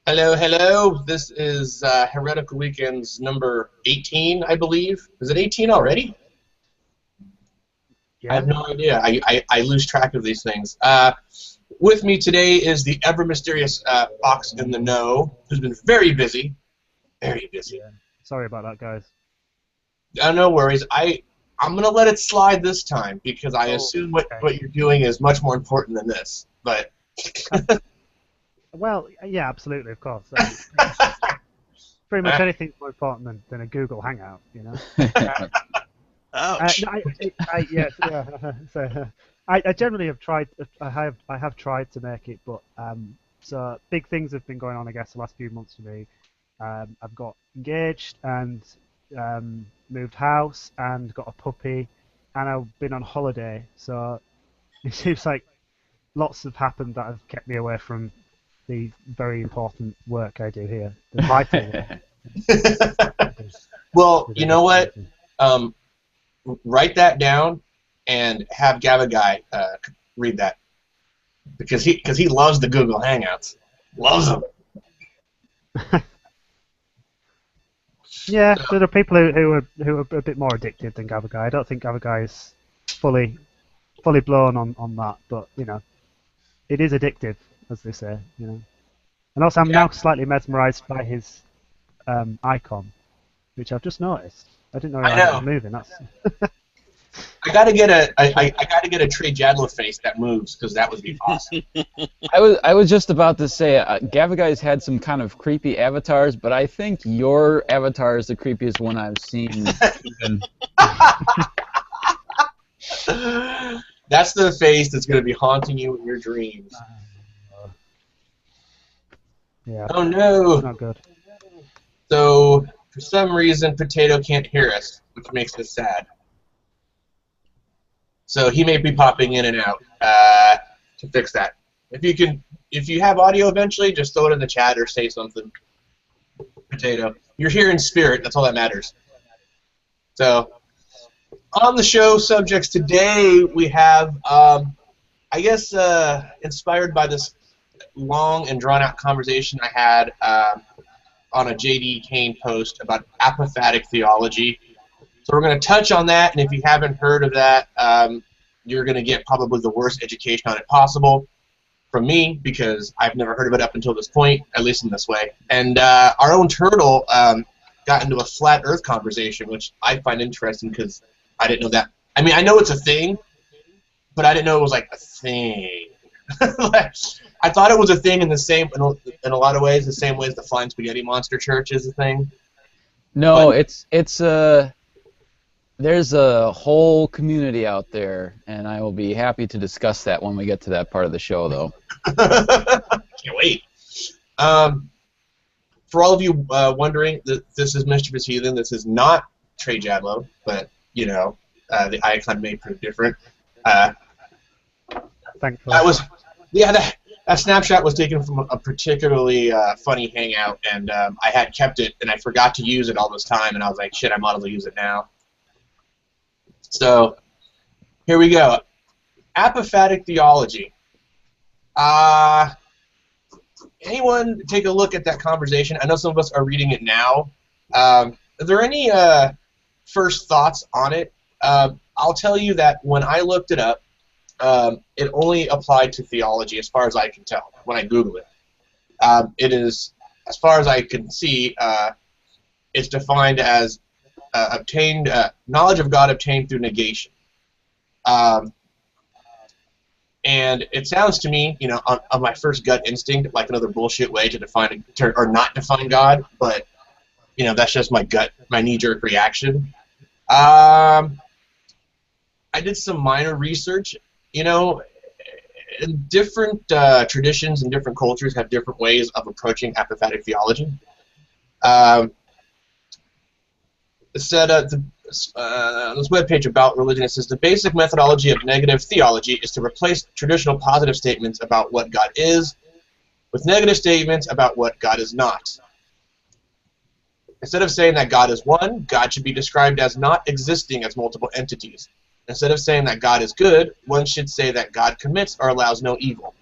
Hello, hello. This is Heretical Weekend's number 18, I believe. Is it 18 already? I Yeah. have no idea. I lose track of these things. With me today is the ever mysterious Fox in the Know, who's been very busy. Very busy. Yeah. Sorry about that, guys. No worries. I'm going to let it slide this time because I Oh, assume okay. what you're doing is much more important than this. But Well, yeah, absolutely, of course. Pretty much anything's more important than a Google Hangout, you know. ouch. No, yes, yeah. So, I generally have tried. I have tried to make it, but so big things have been going on, I guess, the last few months for me. I've got engaged and moved house and got a puppy, and I've been on holiday. So it seems like lots have happened that have kept me away from the very important work I do here, the vital work. Well, with you know what? education. Um, Write that down and have Gavagai read that because he loves the Google Hangouts, loves them. Yeah, there are people who are a bit more addicted than Gavagai. I don't think Gavagai is fully blown on that, but it is addictive, as they say. And also I'm Yeah, now slightly mesmerized by his icon, which I've just noticed. I didn't I realize it was know. moving. That's I gotta get a so. I gotta get a Trey Jadlow face that moves because that would be awesome. I was just about to say, Gavagai's had some kind of creepy avatars, but I think your avatar is the creepiest one I've seen. Even. That's the face that's gonna be haunting you in your dreams. Yeah, Oh it's no! not good. So for some reason, Potato can't hear us, which makes us sad. So he may be popping in and out to fix that. If you have audio eventually, just throw it in the chat or say something. Potato, you're here in spirit. That's all that matters. So on the show subjects today, we have, I guess, inspired by this long and drawn out conversation I had on a J.D. Kane post about apophatic theology. So we're going to touch on that, and if you haven't heard of that, you're going to get probably the worst education on it possible from me because I've never heard of it up until this point, at least in this way. And our own Turtle got into a flat Earth conversation, which I find interesting because I didn't know that. I mean, I know it's a thing, but I didn't know it was like a thing. I thought it was a thing in a lot of ways, the same way as the Flying Spaghetti Monster Church is a thing. No, But it's there's a whole community out there, and I will be happy to discuss that when we get to that part of the show, though. can't wait. For all of you wondering, this is Mischievous Heathen. This is not Trey Jadlow, but the icon made pretty different. Thankfully. That was, yeah, that snapshot was taken from a particularly funny hangout, and I had kept it, and I forgot to use it all this time, and I was like, shit, I might as well use it now. So, here we go. Apophatic theology. Anyone take a look at that conversation? I know some of us are reading it now. Are there any first thoughts on it? I'll tell you that when I looked it up, it only applied to theology as far as I can tell when I Google it. It is, as far as I can see, it's defined as obtained knowledge of God obtained through negation. And it sounds to me, on my first gut instinct, like another bullshit way to define or not define God, but that's just my gut, my knee-jerk reaction. I did some minor research. Different traditions and different cultures have different ways of approaching apophatic theology. It said this webpage about religion, it says the basic methodology of negative theology is to replace traditional positive statements about what God is with negative statements about what God is not. Instead of saying that God is one, God should be described as not existing as multiple entities. Instead of saying that God is good, one should say that God commits or allows no evil.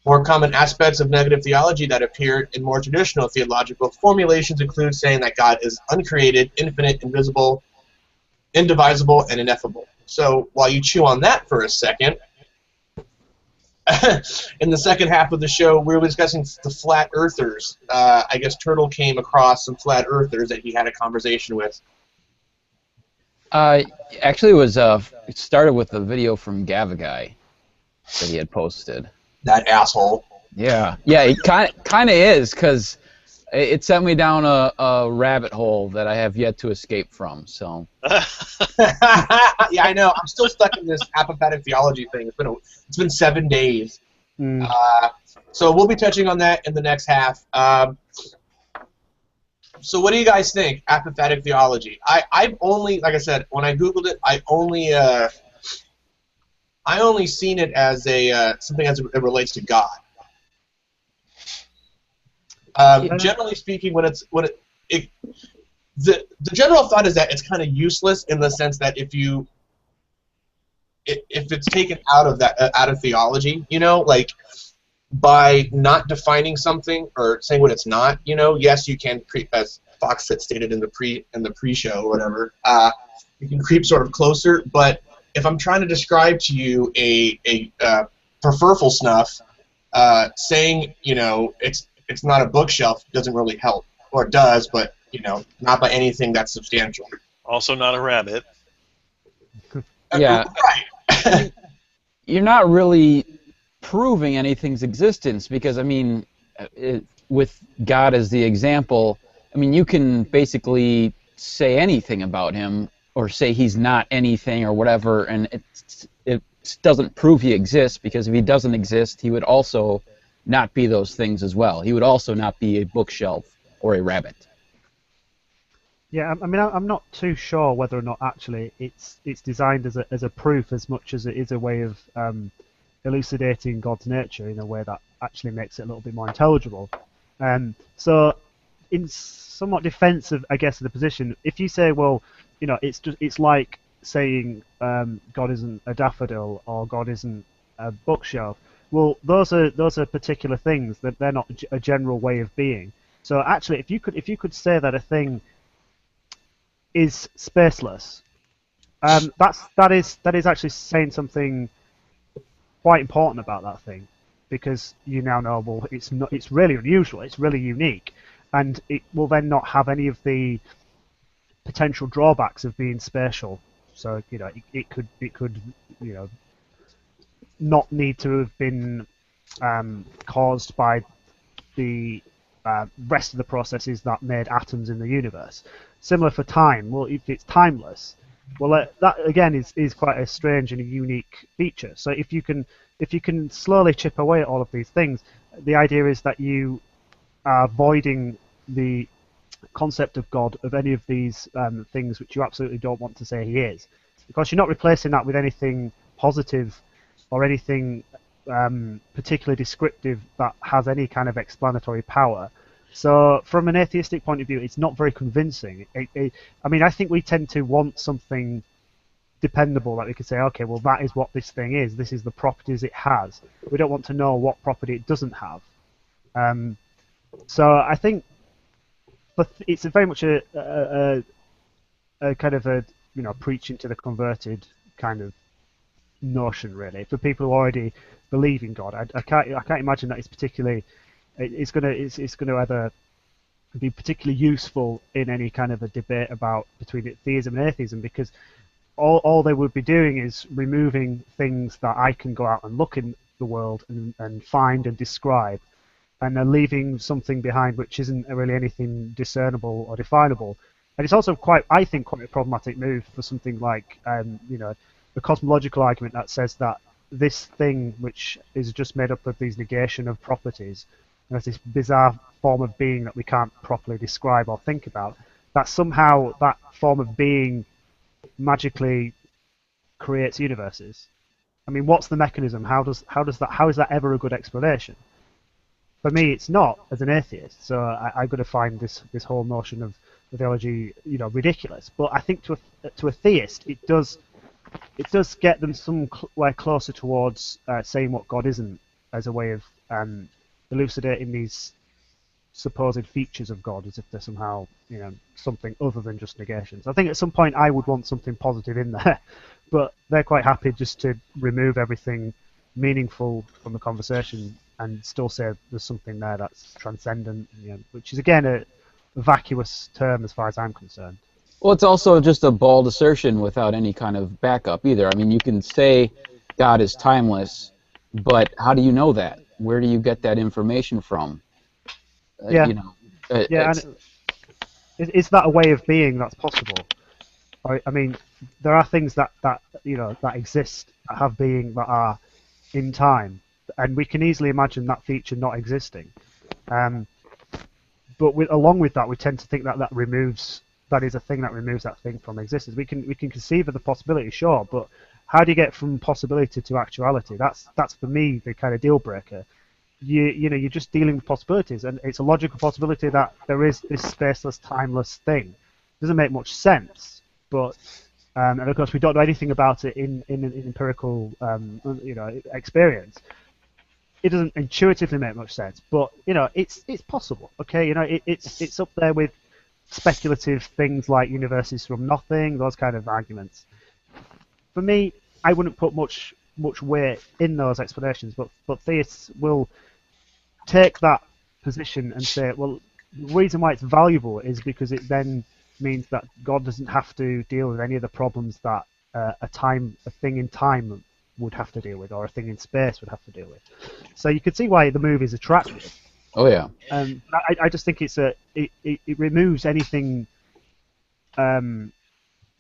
More common aspects of negative theology that appear in more traditional theological formulations include saying that God is uncreated, infinite, invisible, indivisible, and ineffable. So while you chew on that for a second, in the second half of the show, we were discussing the flat earthers. I guess Turtle came across some flat earthers that he had a conversation with. Actually, it started with a video from Gavagai that he had posted. That asshole. Yeah, it kind of is, because it sent me down a rabbit hole that I have yet to escape from. So. Yeah, I know. I'm still stuck in this apophatic theology thing. It's been 7 days. So we'll be touching on that in the next half. So what do you guys think, apophatic theology? I've only, like I said, when I Googled it, I only seen it as something as it relates to God. Generally speaking, the general thought is that it's kind of useless in the sense that if it's taken out of theology, like by not defining something or saying what it's not, yes, you can creep, as Fox had stated in the pre-show or whatever, you can creep sort of closer. But if I'm trying to describe to you a preferful snuff, saying it's not a bookshelf doesn't really help, or it does, but not by anything that's substantial. Also not a rabbit. Yeah. Right. You're not really proving anything's existence, because, I mean, with God as the example, I mean, you can basically say anything about him or say he's not anything or whatever, and it doesn't prove he exists, because if he doesn't exist, he would also not be those things as well. He would also not be a bookshelf or a rabbit. Yeah, I mean, I'm not too sure whether or not actually it's designed as a proof as much as it is a way of elucidating God's nature in a way that actually makes it a little bit more intelligible. So, in somewhat defense of, I guess, of the position, if you say, well, it's like saying God isn't a daffodil or God isn't a bookshelf. Well, those are particular things, that they're not a general way of being. So actually, if you could say that a thing is spaceless, that is actually saying something quite important about that thing, because you now know, well, it's really unusual, it's really unique, and it will then not have any of the potential drawbacks of being spatial. So it could not need to have been caused by the rest of the processes that made atoms in the universe. Similar for time. Well, if it's timeless, well, that again is quite a strange and a unique feature. So if you can slowly chip away at all of these things, the idea is that you are voiding the concept of God of any of these things which you absolutely don't want to say he is, because you're not replacing that with anything positive or anything particularly descriptive that has any kind of explanatory power. So from an atheistic point of view, it's not very convincing. I mean, I think we tend to want something dependable that we could say, okay, well, that is what this thing is. This is the properties it has. We don't want to know what property it doesn't have. So I think it's very much a kind of a preaching to the converted kind of notion, really, for people who already believe in God. I can't imagine that it's going to ever be particularly useful in any kind of a debate between theism and atheism, because all they would be doing is removing things that I can go out and look in the world and find and describe, and they're leaving something behind which isn't really anything discernible or definable. And it's also I think, quite a problematic move for something like the cosmological argument that says that this thing, which is just made up of these negation of properties, and there's this bizarre form of being that we can't properly describe or think about, that somehow that form of being magically creates universes. I mean, what's the mechanism? How is that ever a good explanation? For me, it's not, as an atheist. So I've got to find this whole notion of theology, ridiculous. But I think to a theist, it does get them somewhere closer towards saying what God isn't, as a way of elucidating these supposed features of God as if they're somehow, something other than just negations. I think at some point I would want something positive in there, but they're quite happy just to remove everything meaningful from the conversation and still say there's something there that's transcendent, which is again a vacuous term as far as I'm concerned. Well, it's also just a bald assertion without any kind of backup either. I mean, you can say God is timeless, but how do you know that? Where do you get that information from? Yeah. Yeah, and is that a way of being that's possible? I mean, there are things that exist, that have being, that are in time, and we can easily imagine that feature not existing. But along with that, we tend to think that that is a thing that removes that thing from existence. We can conceive of the possibility, sure, but how do you get from possibility to actuality? That's for me the kind of deal breaker. You're just dealing with possibilities, and it's a logical possibility that there is this spaceless, timeless thing. It doesn't make much sense, but and of course we don't know anything about it in empirical experience. It doesn't intuitively make much sense, but it's possible. Okay, it's up there with speculative things like universes from nothing, those kind of arguments. For me, I wouldn't put much weight in those explanations, but theists will take that position and say, well, the reason why it's valuable is because it then means that God doesn't have to deal with any of the problems that a thing in time would have to deal with, or a thing in space would have to deal with. So you can see why the move is attractive. Oh yeah. I just think it removes anything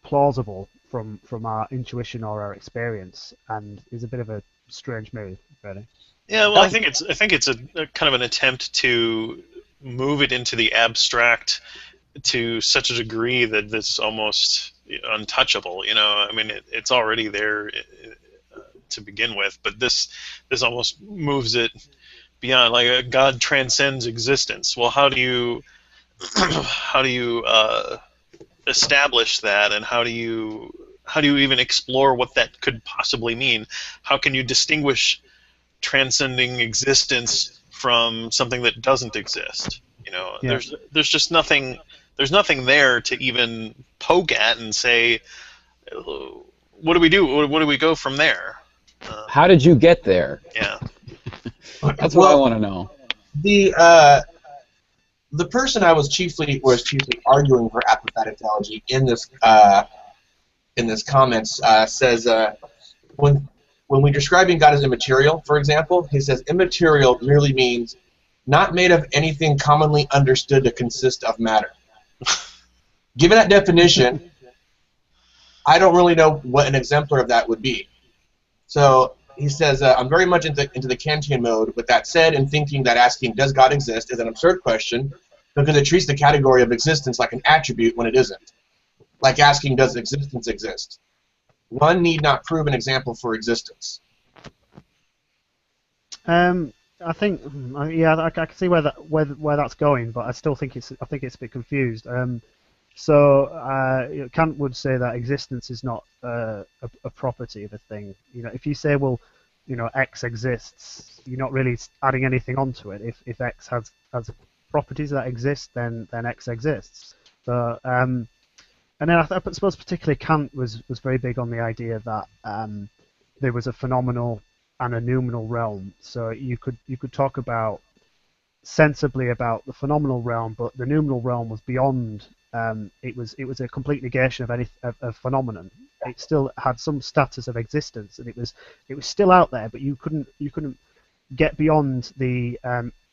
plausible from our intuition or our experience, and is a bit of a strange move, really. Yeah, well, I think it's a kind of an attempt to move it into the abstract to such a degree that it's almost untouchable. I mean, it's already there to begin with, but this almost moves it beyond. Like, God transcends existence. Well, how do you establish that, and how do you even explore what that could possibly mean? How can you distinguish transcending existence from something that doesn't exist? Yeah. There's just nothing. There's nothing there to even poke at and say, what do we do? What do we go from there? How did you get there? Yeah. That's what I want to know. The person I was chiefly arguing for apophatic theology in this comments says when we're describing God as immaterial, for example, he says immaterial merely means not made of anything commonly understood to consist of matter. Given that definition, I don't really know what an exemplar of that would be. So he says, I'm very much into the Kantian mode. With that said, in thinking that asking, does God exist, is an absurd question because it treats the category of existence like an attribute when it isn't. Like asking, does existence exist? One need not prove an example for existence. I think, I can see where that's going, but I still think it's a bit confused. So Kant would say that existence is not a property of a thing. If you say, well, X exists, you're not really adding anything onto it. If X has properties that exist, then X exists. So and then I suppose particularly Kant was very big on the idea that there was a phenomenal and a noumenal realm. So you could talk about sensibly about the phenomenal realm, but the noumenal realm was beyond. It was a complete negation of phenomenon. It still had some status of existence, and it was still out there, but you couldn't get beyond the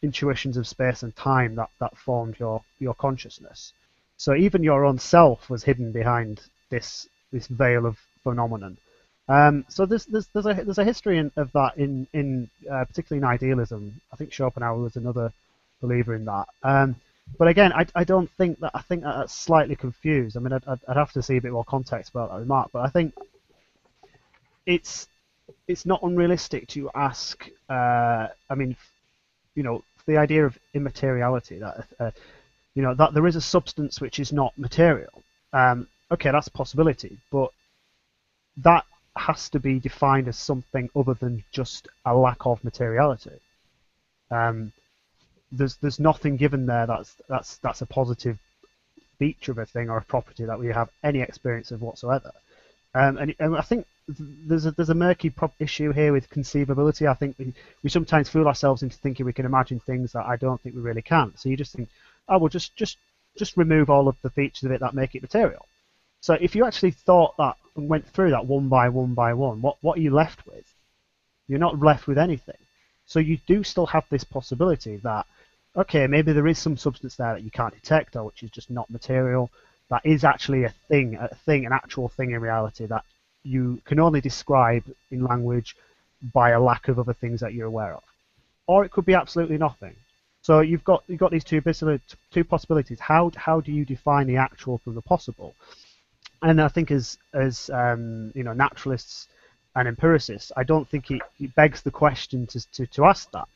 intuitions of space and time that formed your consciousness. So even your own self was hidden behind this veil of phenomenon. So there's a history of that in particularly in idealism. I think Schopenhauer was another believer in that. But again, I don't think that. I think that's slightly confused. I mean, I'd have to see a bit more context about that remark. But I think it's not unrealistic to ask. I mean, the idea of immateriality, that that there is a substance which is not material. Okay, that's a possibility, but that has to be defined as something other than just a lack of materiality. There's nothing given there that's a positive feature of a thing or a property that we have any experience of whatsoever. And I think there's a murky issue here with conceivability. I think we sometimes fool ourselves into thinking we can imagine things that I don't think we really can. So you just think, oh, well, just remove all of the features of it that make it material. So if you actually thought that and went through that one by one by one, what are you left with? You're not left with anything. So you do still have this possibility that, okay, maybe there is some substance there that you can't detect, or which is just not material. That is actually a thing, an actual thing in reality that you can only describe in language by a lack of other things that you're aware of. Or it could be absolutely nothing. So you've got these two possibilities. How do you define the actual from the possible? And I think as naturalists and empiricists, I don't think it begs the question to ask that.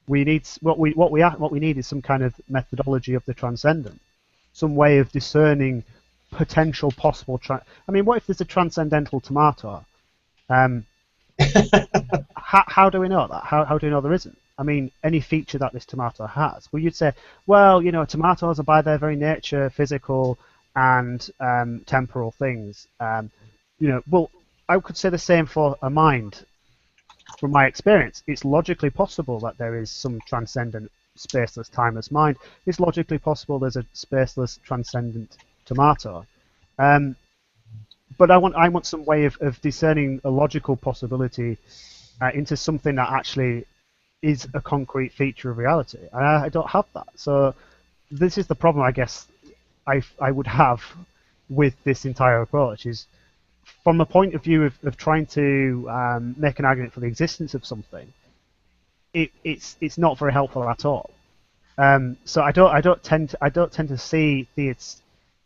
We need what we need is some kind of methodology of the transcendent, some way of discerning potential possible. I mean, what if there's a transcendental tomato? How do we know that? How do we know there isn't? I mean, any feature that this tomato has. Well, you'd say, well, tomatoes are by their very nature physical and temporal things. Well, I could say the same for a mind. From my experience, it's logically possible that there is some transcendent, spaceless, timeless mind. It's logically possible there's a spaceless, transcendent tomato. But I want some way of discerning a logical possibility into something that actually is a concrete feature of reality. And I don't have that. So this is the problem, I guess, I would have with this entire approach is from the point of view of trying to make an argument for the existence of something, it's not very helpful at all. So I don't tend to see theists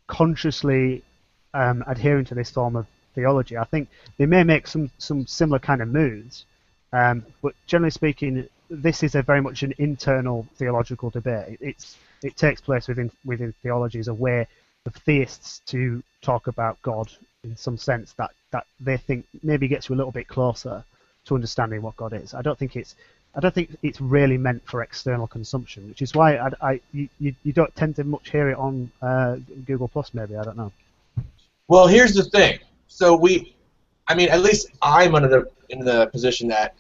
consciously adhering to this form of theology. I think they may make some similar kind of moves, but generally speaking, this is a very much an internal theological debate. It takes place within theology as a way of theists to talk about God in some sense that they think maybe gets you a little bit closer to understanding what God is. I don't think it's really meant for external consumption, which is why you don't tend to much hear it on Google Plus. Maybe, I don't know. Well, here's the thing. So at least I'm in the position that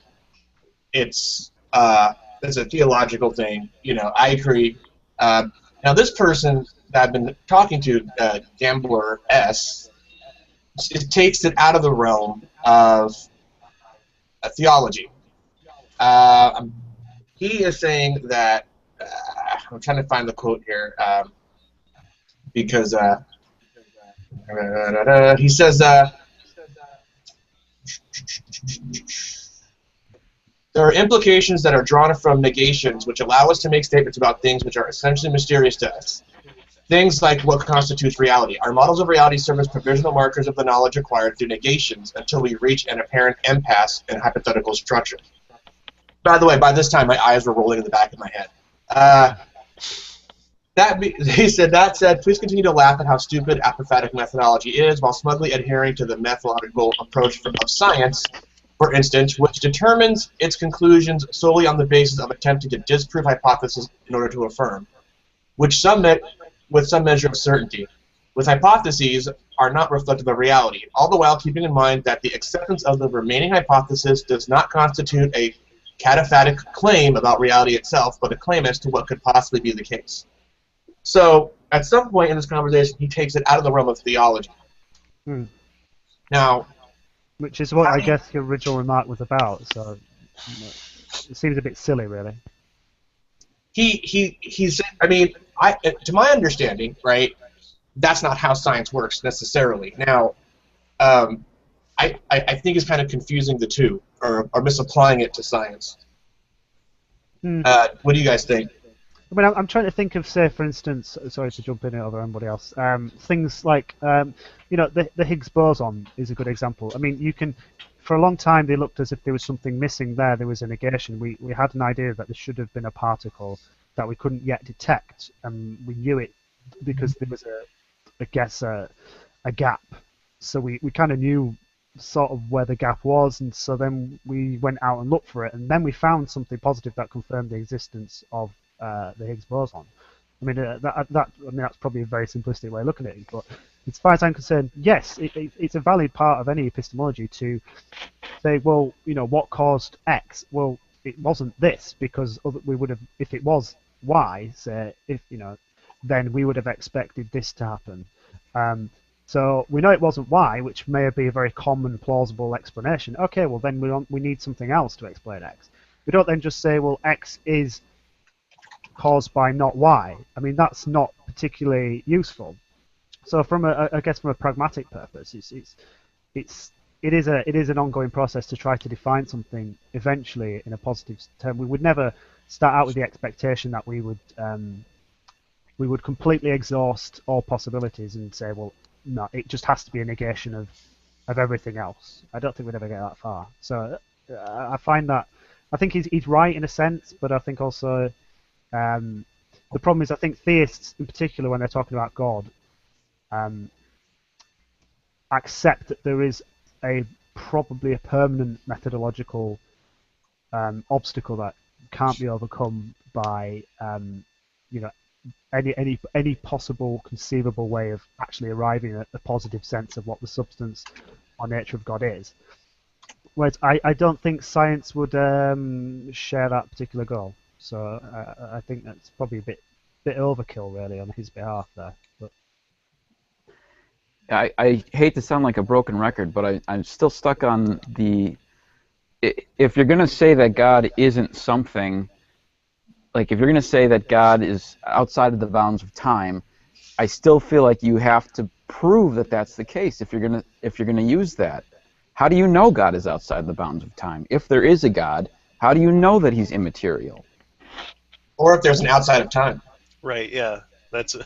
it's a theological thing. I agree. Now, this person that I've been talking to, Gambler S, it takes it out of the realm of theology. He is saying that I'm trying to find the quote here because he says there are implications that are drawn from negations which allow us to make statements about things which are essentially mysterious to us. Things like what constitutes reality. Our models of reality serve as provisional markers of the knowledge acquired through negations until we reach an apparent impasse in hypothetical structure. By the way, by this time my eyes were rolling in the back of my head. He said, that said, please continue to laugh at how stupid apophatic methodology is while smugly adhering to the methodological approach of science, for instance, which determines its conclusions solely on the basis of attempting to disprove hypotheses in order to affirm, which with some measure of certainty, with hypotheses are not reflective of reality, all the while keeping in mind that the acceptance of the remaining hypothesis does not constitute a cataphatic claim about reality itself, but a claim as to what could possibly be the case. So, at some point in this conversation, he takes it out of the realm of theology. Now, which is what I guess your original remark was about. So, it seems a bit silly, really. He's. I mean, to my understanding, right, that's not how science works necessarily. Now, I think it's kind of confusing the two, or misapplying it to science. What do you guys think? I mean, I'm trying to think of, say, for instance, sorry to jump in over everybody else, things like, the Higgs boson is a good example. I mean, you can, for a long time, they looked as if there was something missing there. There was a negation. We had an idea that there should have been a particle that we couldn't yet detect, and we knew it because there was a gap. So we kind of knew sort of where the gap was, and so then we went out and looked for it, and then we found something positive that confirmed the existence of the Higgs boson. I mean, that's probably a very simplistic way of looking at it, but as far as I'm concerned, yes, it's a valid part of any epistemology to say, well, what caused X? Well, it wasn't this, because we would have, if it was Y, say, then we would have expected this to happen. So we know it wasn't Y, which may be a very common, plausible explanation. Okay, well then we need something else to explain X. We don't then just say, well, X is caused by not Y. I mean, that's not particularly useful. So I guess from a pragmatic purpose, it is an ongoing process to try to define something eventually in a positive term. We would never start out with the expectation that we would completely exhaust all possibilities and say, well, no, it just has to be a negation of everything else. I don't think we'd ever get that far. So I think he's right in a sense, but I think also the problem is, I think theists in particular, when they're talking about God, accept that there is probably a permanent methodological obstacle that can't be overcome by any possible conceivable way of actually arriving at a positive sense of what the substance or nature of God is. Whereas I don't think science would share that particular goal. So I think that's probably a bit overkill, really, on his behalf there. But I hate to sound like a broken record, but I'm still stuck on if you're going to say that God isn't something, like if you're going to say that God is outside of the bounds of time, I still feel like you have to prove that that's the case if you're going to use that. How do you know God is outside the bounds of time? If there is a God, how do you know that he's immaterial? Or if there's an outside of time. Right, yeah. That's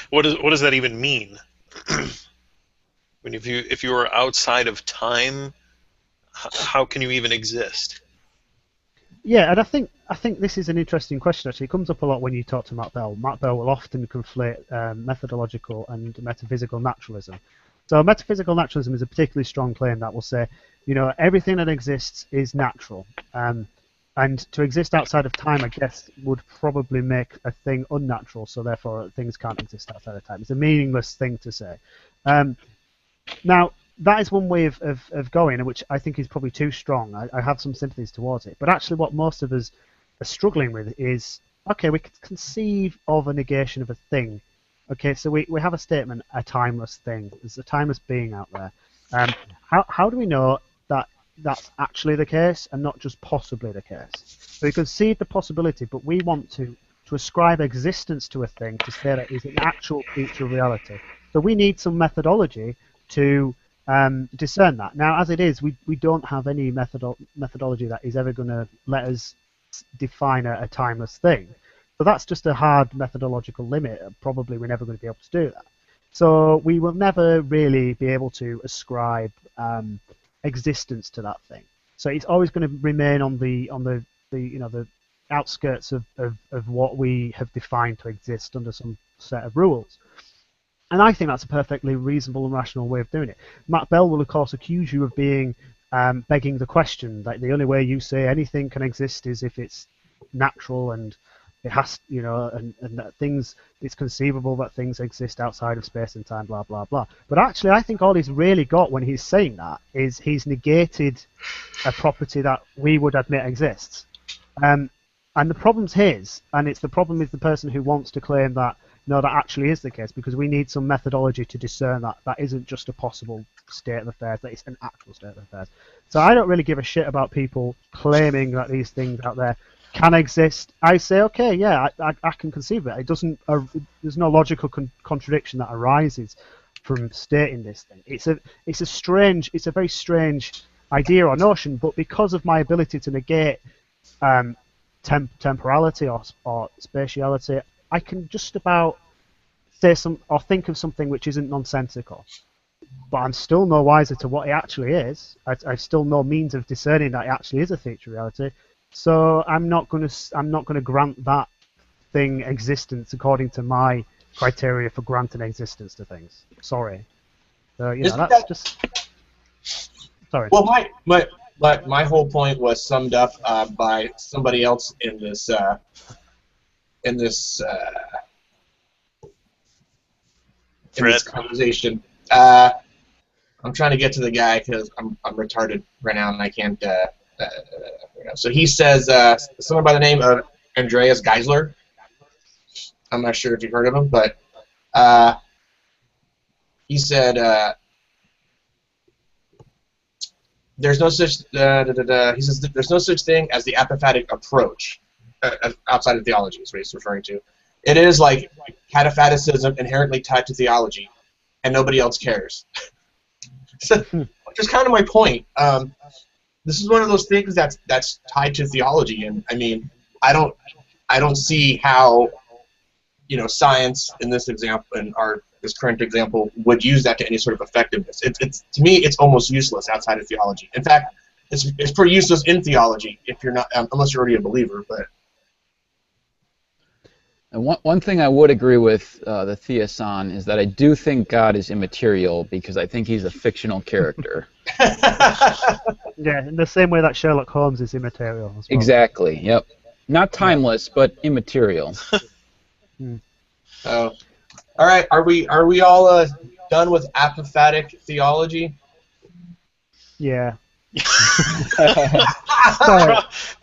what does that even mean? I mean, if you are outside of time, how can you even exist? Yeah, and I think this is an interesting question. Actually, it comes up a lot when you talk to Matt Bell. Matt Bell will often conflate methodological and metaphysical naturalism. So metaphysical naturalism is a particularly strong claim that will say, everything that exists is natural, and to exist outside of time, I guess, would probably make a thing unnatural. So therefore, things can't exist outside of time. It's a meaningless thing to say. Now, that is one way of going, which I think is probably too strong. I have some sympathies towards it. But actually what most of us are struggling with is, okay, we can conceive of a negation of a thing. Okay, so we have a statement, a timeless thing. There's a timeless being out there. How do we know that that's actually the case and not just possibly the case? So we concede the possibility, but we want to ascribe existence to a thing to say that it's an actual feature of reality. So we need some methodology to discern that. Now, as it is, we don't have any methodology that is ever going to let us define a timeless thing. So that's just a hard methodological limit. Probably we're never going to be able to do that. So we will never really be able to ascribe existence to that thing. So it's always going to remain on the outskirts of what we have defined to exist under some set of rules. And I think that's a perfectly reasonable and rational way of doing it. Matt Bell will, of course, accuse you of being begging the question, that the only way you say anything can exist is if it's natural and it has, and that it's conceivable that things exist outside of space and time, blah, blah, blah. But actually, I think all he's really got when he's saying that is he's negated a property that we would admit exists. And the problem's his, and it's the problem is the person who wants to claim that, no, that actually is the case, because we need some methodology to discern that that isn't just a possible state of affairs, that it's an actual state of affairs. So I don't really give a shit about people claiming that these things out there can exist. I say, okay, yeah, I can conceive it. It doesn't. There's no logical contradiction that arises from stating this thing. It's a very strange idea or notion, but because of my ability to negate temporality or spatiality, I can just about say or think of something which isn't nonsensical. But I'm still no wiser to what it actually is. I still no means of discerning that it actually is a feature of reality. So I'm not going to grant that thing existence according to my criteria for granting existence to things. Sorry. So that's just. Sorry. Well, my whole point was summed up by somebody else in this in this uh, in this Thread. conversation. I'm trying to get to the guy because I'm retarded right now and I can't. So he says someone by the name of Andreas Geisler. I'm not sure if you've heard of him, but he said there's no such. He says there's no such thing as the apophatic approach outside of theology. Is what he's referring to. It is like cataphaticism inherently tied to theology, and nobody else cares. So, which is kind of my point. This is one of those things that's tied to theology, and I mean, I don't see how science in this example and this current example would use that to any sort of effectiveness. It's to me it's almost useless outside of theology. In fact, it's pretty useless in theology if you're not unless you're already a believer. But And one thing I would agree with the theists on is that I do think God is immaterial because I think he's a fictional character. Yeah, in the same way that Sherlock Holmes is immaterial as well. Exactly. Yep. Not timeless, but immaterial. all right, are we all done with apophatic theology? Yeah.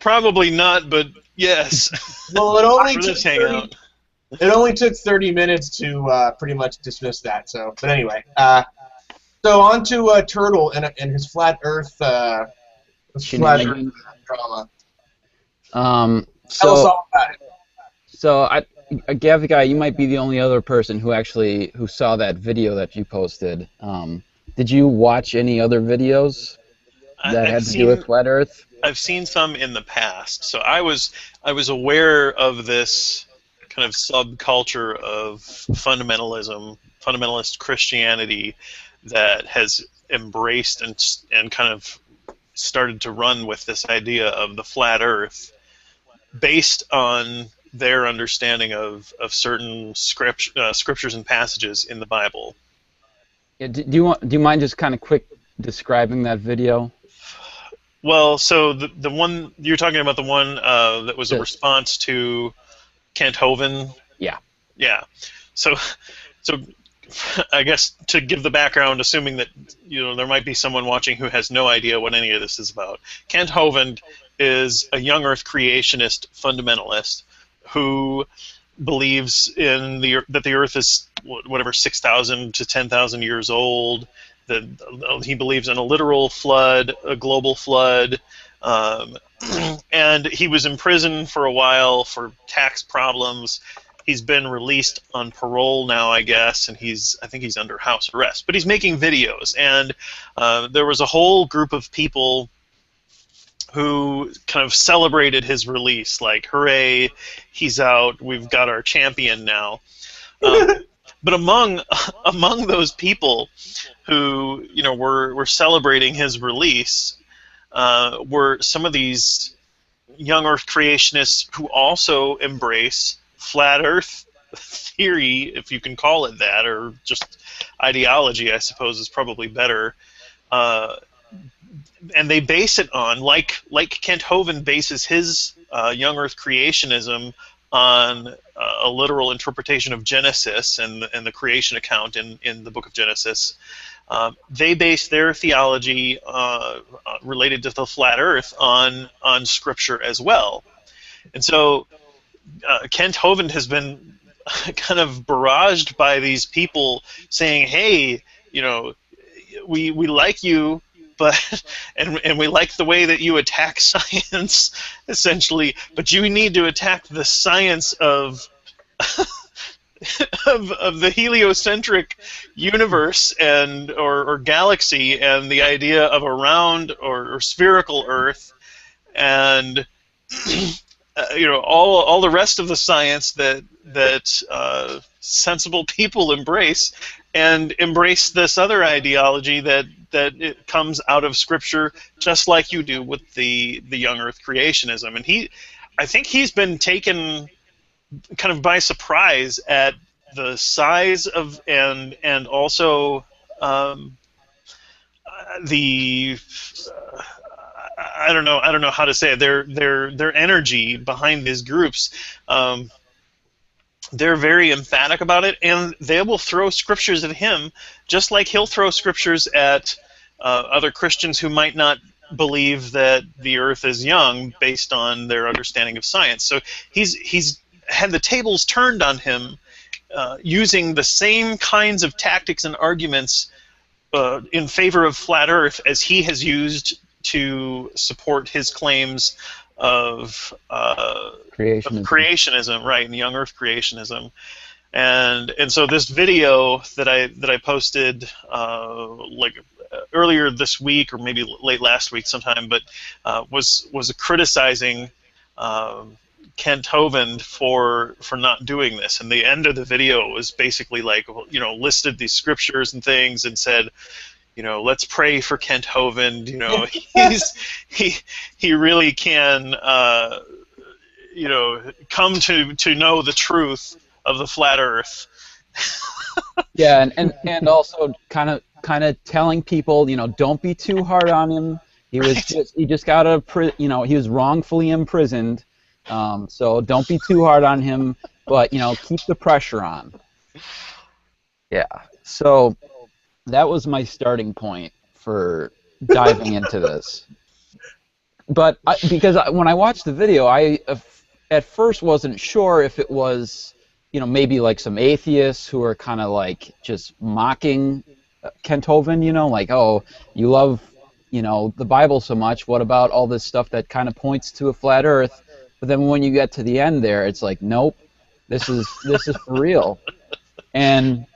Probably not, but yes. Well, it only For took this hangout. It only took 30 minutes to pretty much dismiss that. So, but anyway, so on to Turtle and his flat Earth drama. Tell us all about it. So, Gavigai, you might be the only other person who saw that video that you posted. Did you watch any other videos that had to do with flat Earth? I've seen some in the past, so I was aware of this kind of subculture of fundamentalist Christianity that has embraced and kind of started to run with this idea of the flat Earth, based on their understanding of certain scriptures and passages in the Bible. Yeah, do you mind just kind of quick describing that video? Well, so the one you're talking about, the one that was a response to Kent Hovind. Yeah. Yeah. So I guess to give the background, assuming that there might be someone watching who has no idea what any of this is about. Kent Hovind is a young Earth creationist fundamentalist who believes that the Earth is whatever 6,000 to 10,000 years old. That he believes in a literal flood, a global flood, and he was in prison for a while for tax problems. He's been released on parole now, I guess, and I think he's under house arrest. But he's making videos, and there was a whole group of people who kind of celebrated his release, like, hooray, he's out, we've got our champion now. But among those people who were celebrating his release were some of these young Earth creationists who also embrace flat Earth theory, if you can call it that, or just ideology, I suppose is probably better. And they base it on, like Kent Hovind bases his young Earth creationism on a literal interpretation of Genesis and the creation account in the book of Genesis. They base their theology related to the flat Earth on Scripture as well. And so Kent Hovind has been kind of barraged by these people saying, hey, we like you, but and we like the way that you attack science, essentially, but you need to attack the science of of the heliocentric universe or galaxy, and the idea of a round or spherical Earth, and all the rest of the science that sensible people embrace, and embrace this other ideology that it comes out of Scripture, just like you do with the young Earth creationism. And I think he's been taken kind of by surprise at the size of and also the I don't know how to say it. Their energy behind these groups. They're very emphatic about it, and they will throw scriptures at him, just like he'll throw scriptures at other Christians who might not believe that the Earth is young based on their understanding of science. So he's had the tables turned on him, using the same kinds of tactics and arguments in favor of flat Earth as he has used to support his claims of creationism, right, and young Earth creationism. And so this video that I posted like earlier this week, or maybe late last week sometime, but was criticizing Kent Hovind for not doing this. And the end of the video was basically like, listed these scriptures and things and said, let's pray for Kent Hovind. He really can come to know the truth of the flat Earth. Yeah, and also kind of telling people, don't be too hard on him. He was he just got he was wrongfully imprisoned. So don't be too hard on him, but keep the pressure on. Yeah. So that was my starting point for diving into this. But because when I watched the video, I at first wasn't sure if it was, maybe like some atheists who are kind of like just mocking Kent Hovind, like, oh, you love, the Bible so much, what about all this stuff that kind of points to a flat Earth? But then when you get to the end there, it's like, nope, this is for real. And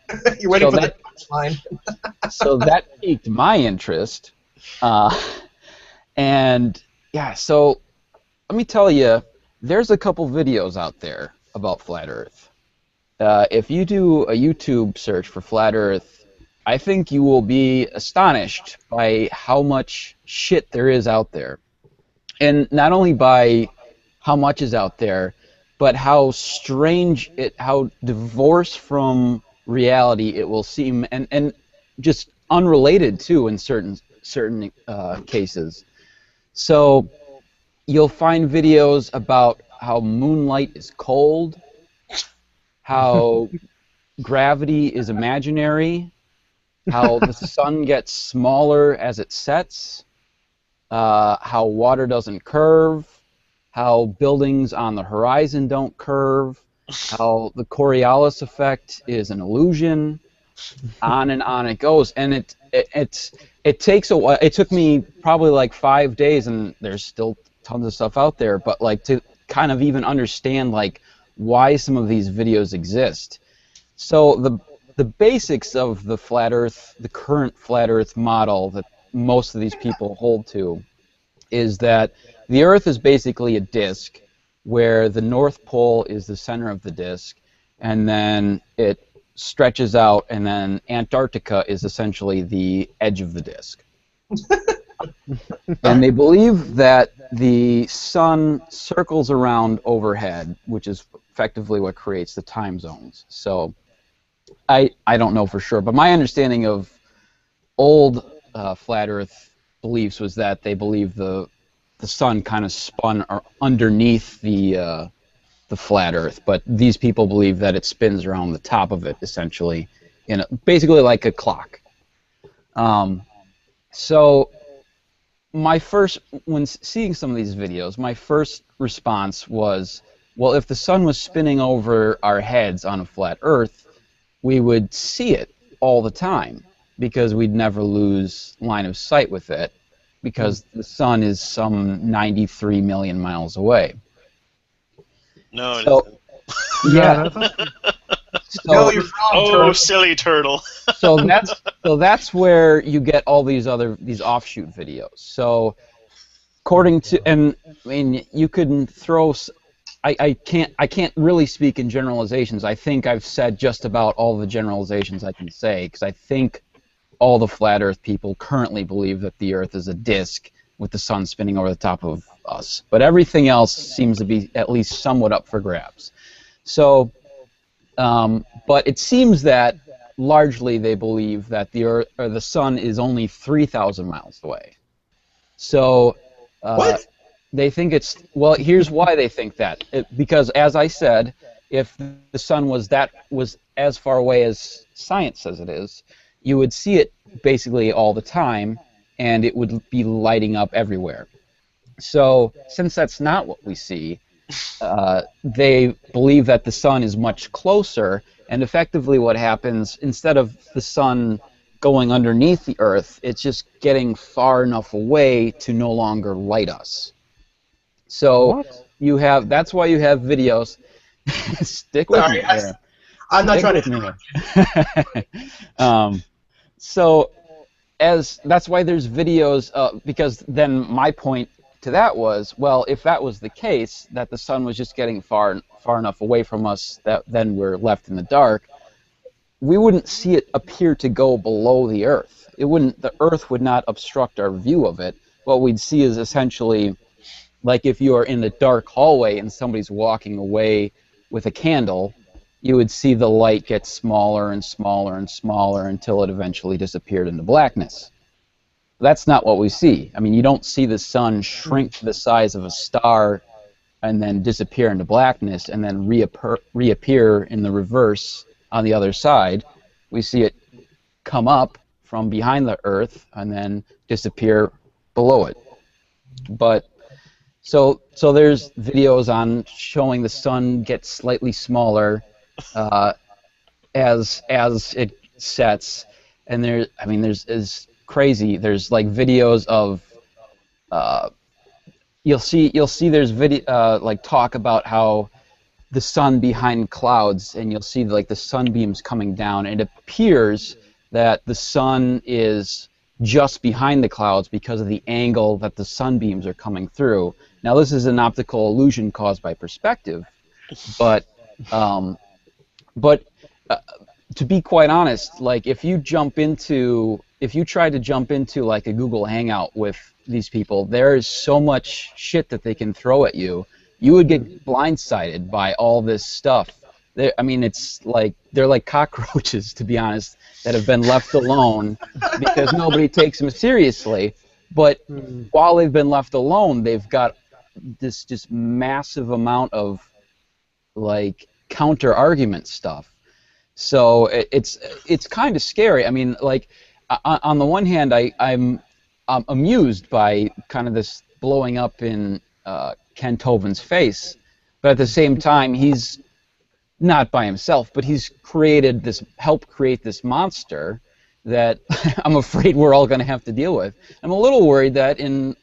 you're waiting for the punchline. So that piqued my interest. And yeah, so let me tell you, there's a couple videos out there about flat Earth. If you do a YouTube search for flat Earth, I think you will be astonished by how much shit there is out there. And not only by how much is out there, but how strange how divorced from reality it will seem, and just unrelated too in certain cases. So you'll find videos about how moonlight is cold, how gravity is imaginary, how the sun gets smaller as it sets, how water doesn't curve, how buildings on the horizon don't curve, how the Coriolis effect is an illusion, on and on it goes. And it takes a while. It took me probably like 5 days, and there's still tons of stuff out there, but like to kind of even understand like why some of these videos exist. So the basics of the flat Earth, the current flat Earth model that most of these people hold to, is that the Earth is basically a disk where the North Pole is the center of the disk, and then it stretches out, and then Antarctica is essentially the edge of the disk. And they believe that the sun circles around overhead, which is effectively what creates the time zones. So I don't know for sure, but my understanding of old flat Earth beliefs was that they believe the sun kind of spun underneath the flat Earth, but these people believe that it spins around the top of it, essentially, basically like a clock. So when seeing some of these videos, my first response was, well, if the sun was spinning over our heads on a flat Earth, we would see it all the time because we'd never lose line of sight with it, because the sun is some 93 million miles away. No, it so, isn't. Yeah. No, you're wrong, turtle. Silly turtle. so that's where you get all these offshoot videos. So according to, and I mean, you can throw. I can't really speak in generalizations. I think I've said just about all the generalizations I can say, because I think all the flat Earth people currently believe that the Earth is a disk with the sun spinning over the top of us. But everything else seems to be at least somewhat up for grabs. So, but it seems that largely they believe that the Earth or the Sun is only 3,000 miles away. So What? they think it's, well, here's why they think that. Because as I said, if the Sun was as far away as science says it is, you would see it basically all the time, and it would be lighting up everywhere. So since that's not what we see, they believe that the Sun is much closer, and effectively what happens, instead of the Sun going underneath the Earth, it's just getting far enough away to no longer light us. So What? that's why you have videos. Stick with Sorry, me here. I'm not Stick trying with to. me here. So that's why there's videos, because then my point to that was, well, if that was the case, that the Sun was just getting far enough away from us that then we're left in the dark, we wouldn't see it appear to go below the Earth. The Earth would not obstruct our view of it. What we'd see is essentially like if you are in a dark hallway and somebody's walking away with a candle, you would see the light get smaller and smaller and smaller until it eventually disappeared into blackness. That's not what we see. I mean, you don't see the Sun shrink to the size of a star and then disappear into blackness and then reappear in the reverse on the other side. We see it come up from behind the Earth and then disappear below it. But so there's videos on showing the Sun get slightly smaller as it sets, and there's crazy. There's like videos of you'll see there's video like talk about how the Sun behind clouds, and you'll see like the sunbeams coming down, and it appears that the Sun is just behind the clouds because of the angle that the sunbeams are coming through. Now this is an optical illusion caused by perspective, but to be quite honest, like if you try to jump into like a Google Hangout with these people, there is so much shit that they can throw at you. You would get blindsided by all this stuff. It's like they're like cockroaches, to be honest, that have been left alone because nobody takes them seriously. But while they've been left alone, they've got this just massive amount of like counter argument stuff. So it's kind of scary. I mean, like on the one hand, I'm amused by kind of this blowing up in Ken Tobin's face, but at the same time, he's not by himself, but he's helped create this monster that I'm afraid we're all going to have to deal with. I'm a little worried that in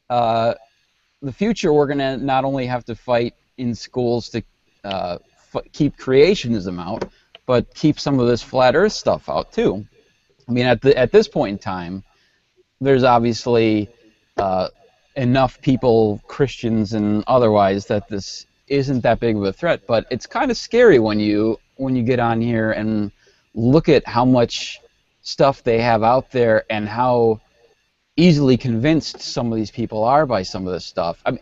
the future we're going to not only have to fight in schools to keep creationism out, but keep some of this flat Earth stuff out too. I mean, at this point in time, there's obviously enough people, Christians and otherwise, that this isn't that big of a threat. But it's kind of scary when you get on here and look at how much stuff they have out there and how easily convinced some of these people are by some of this stuff. I mean,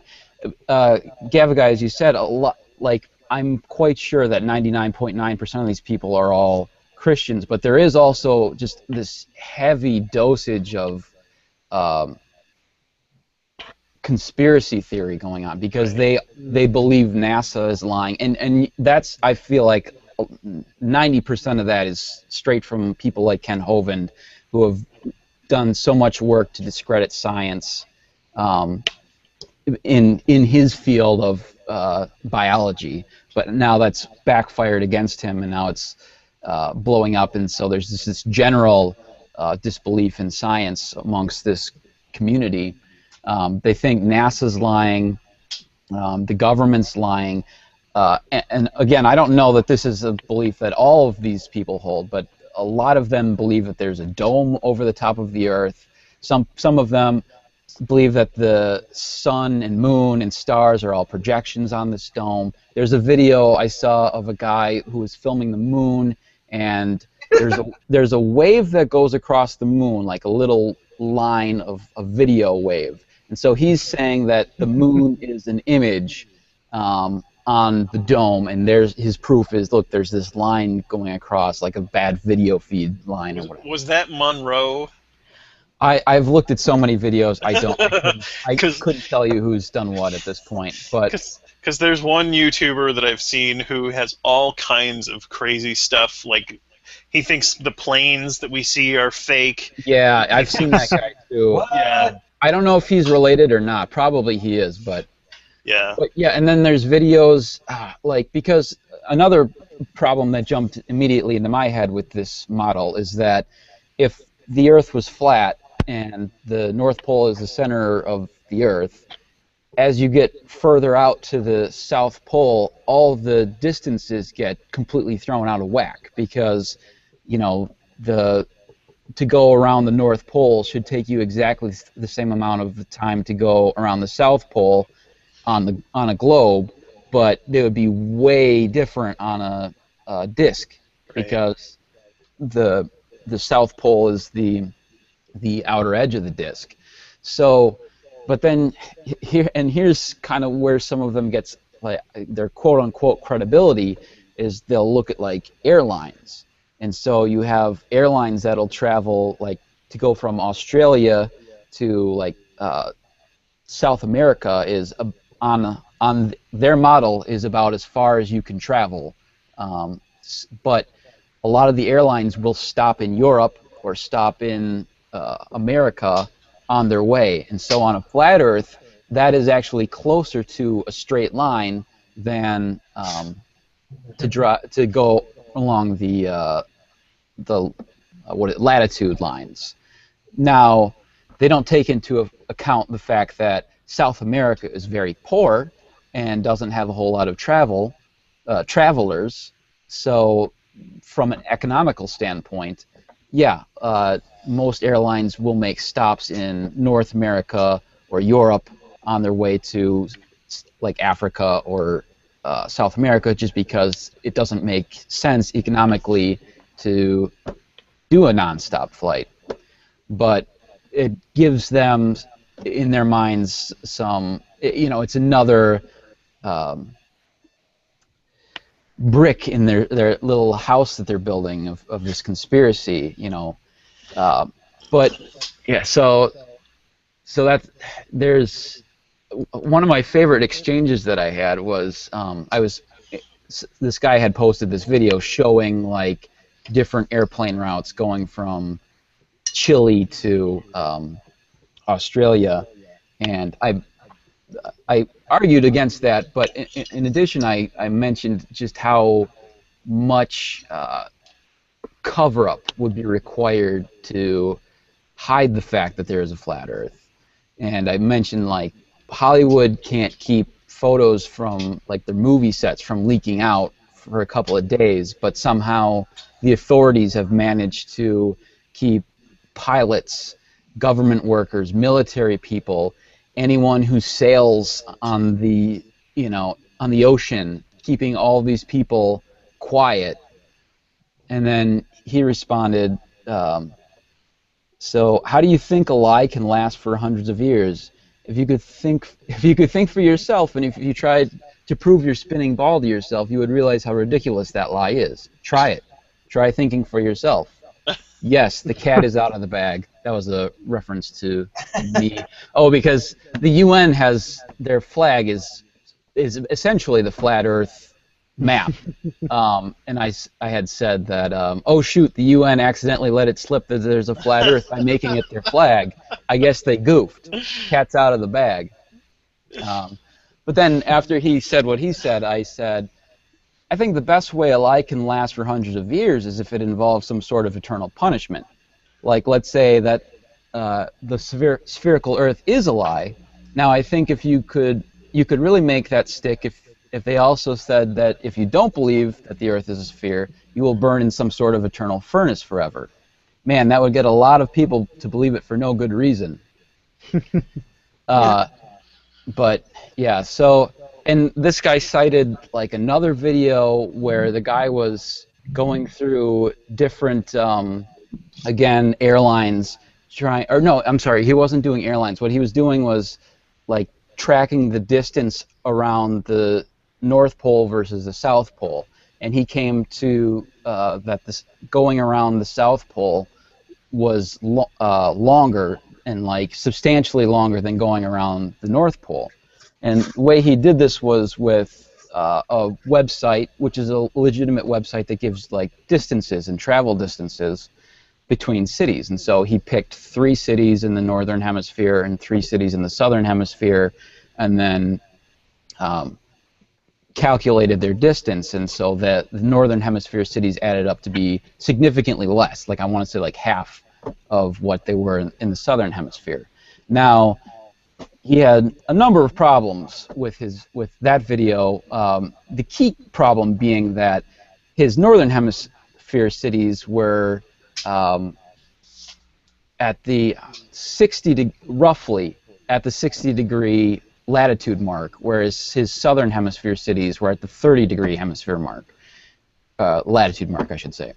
Gavagai, as you said, a lot. Like I'm quite sure that 99.9% of these people are all Christians, but there is also just this heavy dosage of conspiracy theory going on because they believe NASA is lying, and that's, I feel like 90% of that is straight from people like Ken Hovind, who have done so much work to discredit science in his field of biology, but now that's backfired against him, and now it's blowing up, and so there's this general disbelief in science amongst this community. They think NASA's lying, the government's lying, and again, I don't know that this is a belief that all of these people hold, but a lot of them believe that there's a dome over the top of the Earth. Some of them believe that the sun and moon and stars are all projections on this dome. There's a video I saw of a guy who was filming the moon, and there's a wave that goes across the moon, like a little line of a video wave. And so he's saying that the moon is an image on the dome, and there's his proof is, look, there's this line going across, like a bad video feed line or whatever. Was that Monroe? I've looked at so many videos, I Because couldn't tell you who's done what at this point, but there's one YouTuber that I've seen who has all kinds of crazy stuff, like he thinks the planes that we see are fake. yeah, I've seen that guy too. What? Yeah. I don't know if he's related or not. Probably he is, but Yeah. yeah. And then there's videos like, because another problem that jumped immediately into my head with this model is that if the Earth was flat and the North Pole is the center of the Earth, as you get further out to the South Pole, all the distances get completely thrown out of whack, because, you know, to go around the North Pole should take you exactly the same amount of time to go around the South Pole on a globe, but they would be way different on a disk, because the South Pole is the outer edge of the disk. So, but then here's kind of where some of them gets, like, their quote unquote credibility is, they'll look at like airlines. And so you have airlines that'll travel, like, to go from Australia to like South America is on their model is about as far as you can travel. But a lot of the airlines will stop in Europe or stop in America on their way. And so on a flat Earth, that is actually closer to a straight line than to go along the latitude lines. Now, they don't take into account the fact that South America is very poor and doesn't have a whole lot of travelers. So, from an economical standpoint, yeah, most airlines will make stops in North America or Europe on their way to, like, Africa or South America, just because it doesn't make sense economically to do a non-stop flight. But it gives them, in their minds, some, you know, it's another brick in their little house that they're building of this conspiracy, you know. But yeah, so that there's one of my favorite exchanges that I had was this guy had posted this video showing, like, different airplane routes going from Chile to Australia, and I argued against that, but in addition, I mentioned just how much cover-up would be required to hide the fact that there is a flat Earth. And I mentioned, like, Hollywood can't keep photos from, like, the movie sets from leaking out for a couple of days, but somehow the authorities have managed to keep pilots, government workers, military people, anyone who sails on the, you know, on the ocean, keeping all these people quiet. And then he responded, so how do you think a lie can last for hundreds of years? If you could think for yourself, and if you tried to prove your spinning ball to yourself, you would realize how ridiculous that lie is. Try it. Try thinking for yourself. Yes, the cat is out of the bag. That was a reference to me. Oh, because the UN has, their flag is essentially the flat Earth map. And I had said that, oh shoot, the UN accidentally let it slip that there's a flat Earth by making it their flag. I guess they goofed. Cat's out of the bag. But then after he said what he said, I said, I think the best way a lie can last for hundreds of years is if it involves some sort of eternal punishment. Like, let's say that the spherical Earth is a lie. Now, I think if you could really make that stick if they also said that if you don't believe that the Earth is a sphere, you will burn in some sort of eternal furnace forever. Man, that would get a lot of people to believe it for no good reason. But yeah, so, and this guy cited, like, another video where the guy was going through different, again, airlines, he wasn't doing airlines. What he was doing was, like, tracking the distance around the North Pole versus the South Pole, and he came to that this going around the South Pole was longer and like substantially longer than going around the North Pole. And the way he did this was with a website, which is a legitimate website that gives like distances and travel distances between cities. And so he picked 3 cities in the northern hemisphere and 3 cities in the southern hemisphere, and then calculated their distance, and so that the northern hemisphere cities added up to be significantly less. Like I want to say like half of what they were in the southern hemisphere. Now, he had a number of problems with that video. The key problem being that his northern hemisphere cities were at the roughly at the 60-degree latitude mark, whereas his southern hemisphere cities were at the 30-degree hemisphere mark, latitude mark, I should say.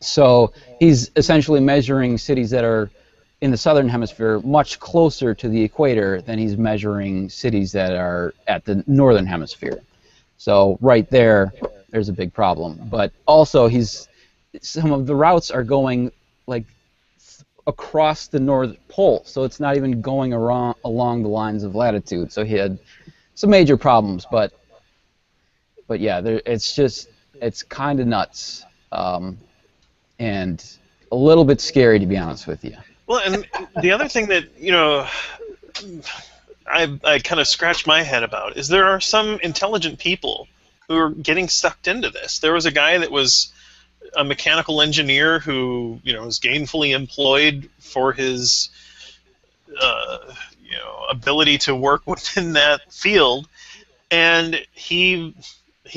So he's essentially measuring cities that are in the southern hemisphere much closer to the equator than he's measuring cities that are at the northern hemisphere. So right there's a big problem. But also some of the routes are going like across the North Pole, so it's not even going along the lines of latitude. So he had some major problems, but yeah, it's kind of nuts, and a little bit scary, to be honest with you. Well, and the other thing that, I kind of scratch my head about is there are some intelligent people who are getting sucked into this. There was a guy that was a mechanical engineer who, was gainfully employed for his, ability to work within that field, and he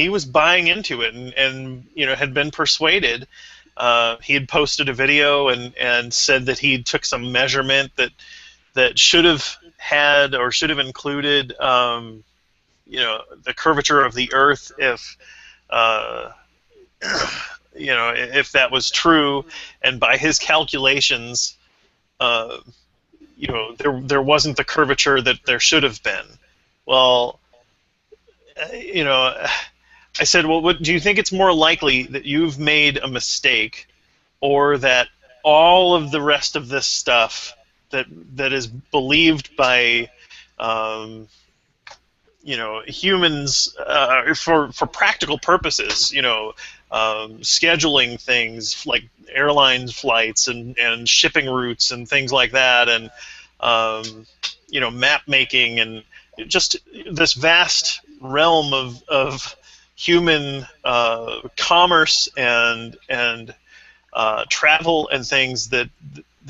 was buying into it and had been persuaded. He had posted a video and said that he took some measurement that should have had or should have included the curvature of the Earth if if that was true, and by his calculations there wasn't the curvature that there should have been. Well, I said, well, do you think it's more likely that you've made a mistake, or that all of the rest of this stuff that is believed by humans for practical purposes, scheduling things like airline flights and shipping routes and things like that, and map making, and just this vast realm of human commerce and travel and things that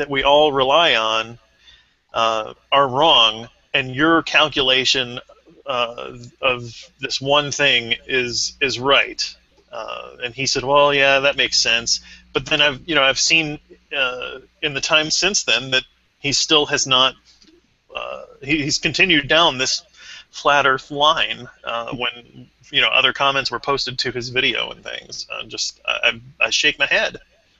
we all rely on are wrong, and your calculation of this one thing is right. And he said, well, yeah, that makes sense. But then I've seen in the time since then that he still has not. He's continued down this flat Earth line when other comments were posted to his video and things. I shake my head.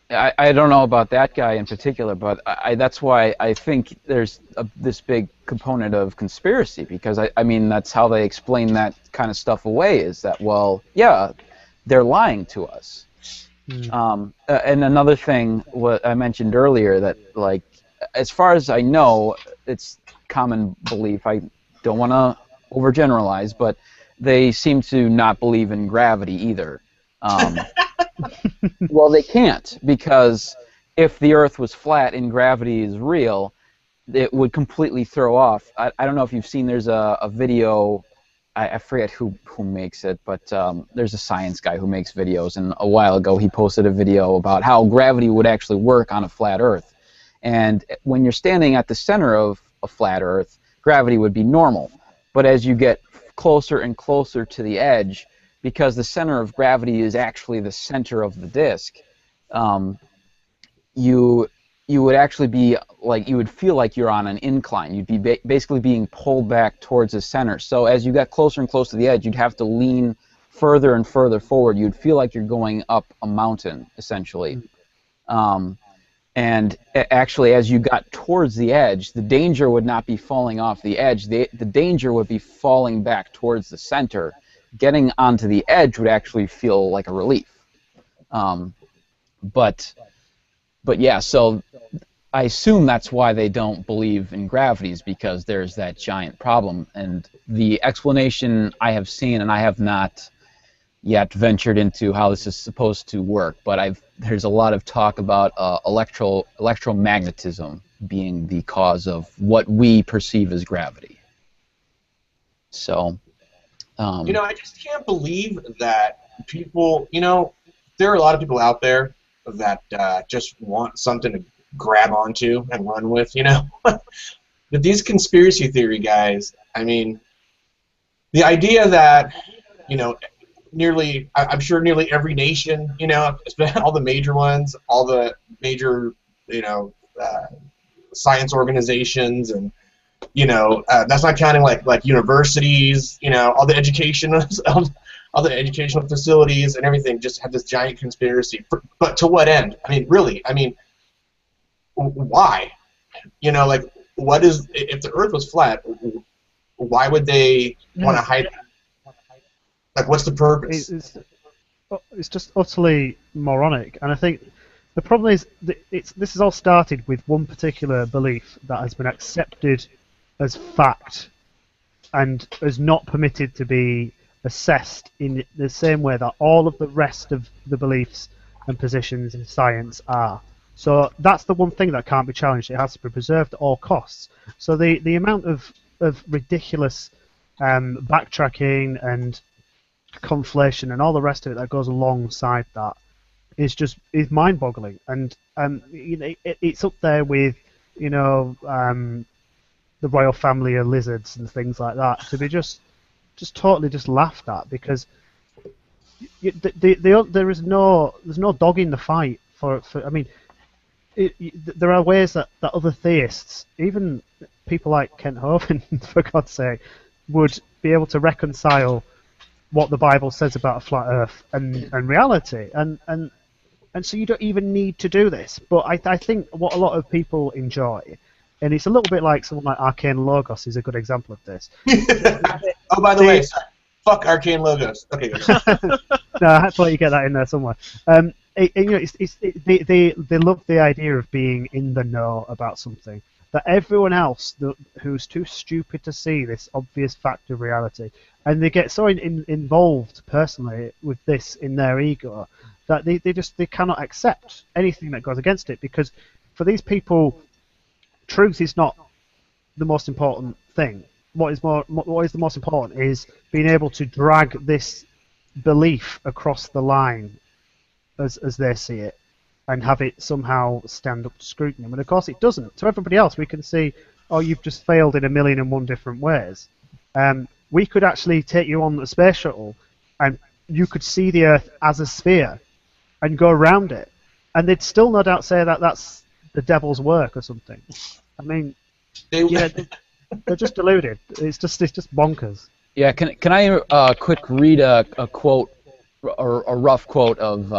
I don't know about that guy in particular, but that's why I think there's this big component of conspiracy, because I mean that's how they explain that kind of stuff away, is that, well, yeah, they're lying to us. And another thing, what I mentioned earlier, that like as far as I know, it's common belief. I don't want to overgeneralize, but they seem to not believe in gravity either. Well, they can't, because if the Earth was flat and gravity is real, it would completely throw off. I don't know if you've seen, there's a video, I forget who makes it, but there's a science guy who makes videos, and a while ago he posted a video about how gravity would actually work on a flat Earth. And when you're standing at the center of a flat Earth, gravity would be normal. But as you get closer and closer to the edge, because the center of gravity is actually the center of the disk, you would actually be like, you would feel like you're on an incline. You'd be basically being pulled back towards the center. So as you got closer and closer to the edge, you'd have to lean further and further forward. You'd feel like you're going up a mountain, essentially. And actually, as you got towards the edge, the danger would not be falling off the edge. The danger would be falling back towards the center, getting onto the edge would actually feel like a relief. But yeah, so I assume that's why they don't believe in gravity, is because there's that giant problem. And the explanation I have seen, and I have not yet ventured into how this is supposed to work, but there's a lot of talk about electromagnetism being the cause of what we perceive as gravity. So, I just can't believe that people, there are a lot of people out there that just want something to grab onto and run with, But these conspiracy theory guys, the idea that, I'm sure nearly every nation, all the major ones, all the major, science organizations, and that's not counting like universities, all the all the educational facilities and everything just have this giant conspiracy. But to what end? Really? Why? What is, if the Earth was flat? Why would they want to hide that? Like, what's the purpose? It's just utterly moronic, and I think the problem is that this has all started with one particular belief that has been accepted as fact and is not permitted to be assessed in the same way that all of the rest of the beliefs and positions in science are. So that's the one thing that can't be challenged. It has to be preserved at all costs. So the amount of ridiculous backtracking and conflation and all the rest of it that goes alongside that is mind-boggling, and it's up there with the royal family of lizards and things like that to be just totally laughed at, because there's no dog in the fight for there are ways that other theists, even people like Kent Hovind, for God's sake, would be able to reconcile what the Bible says about a flat Earth and reality, and so you don't even need to do this. But I think what a lot of people enjoy, and it's a little bit like someone like Arcane Logos is a good example of this. Oh, by the way, fuck Arcane Logos. Okay, good. No, I thought you get that in there somewhere. They love the idea of being in the know about something that everyone else who's too stupid to see this obvious fact of reality, and they get so involved personally with this in their ego that they cannot accept anything that goes against it, because for these people, truth is not the most important thing. What is the most important is being able to drag this belief across the line as they see it, and have it somehow stand up to scrutiny. And of course it doesn't. To everybody else, we can see, oh, you've just failed in 1,000,001 different ways. We could actually take you on a space shuttle, and you could see the Earth as a sphere and go around it, and they'd still no doubt say that that's the devil's work or something. They're just deluded. It's just bonkers. Yeah, can I quick read a quote, or a rough quote of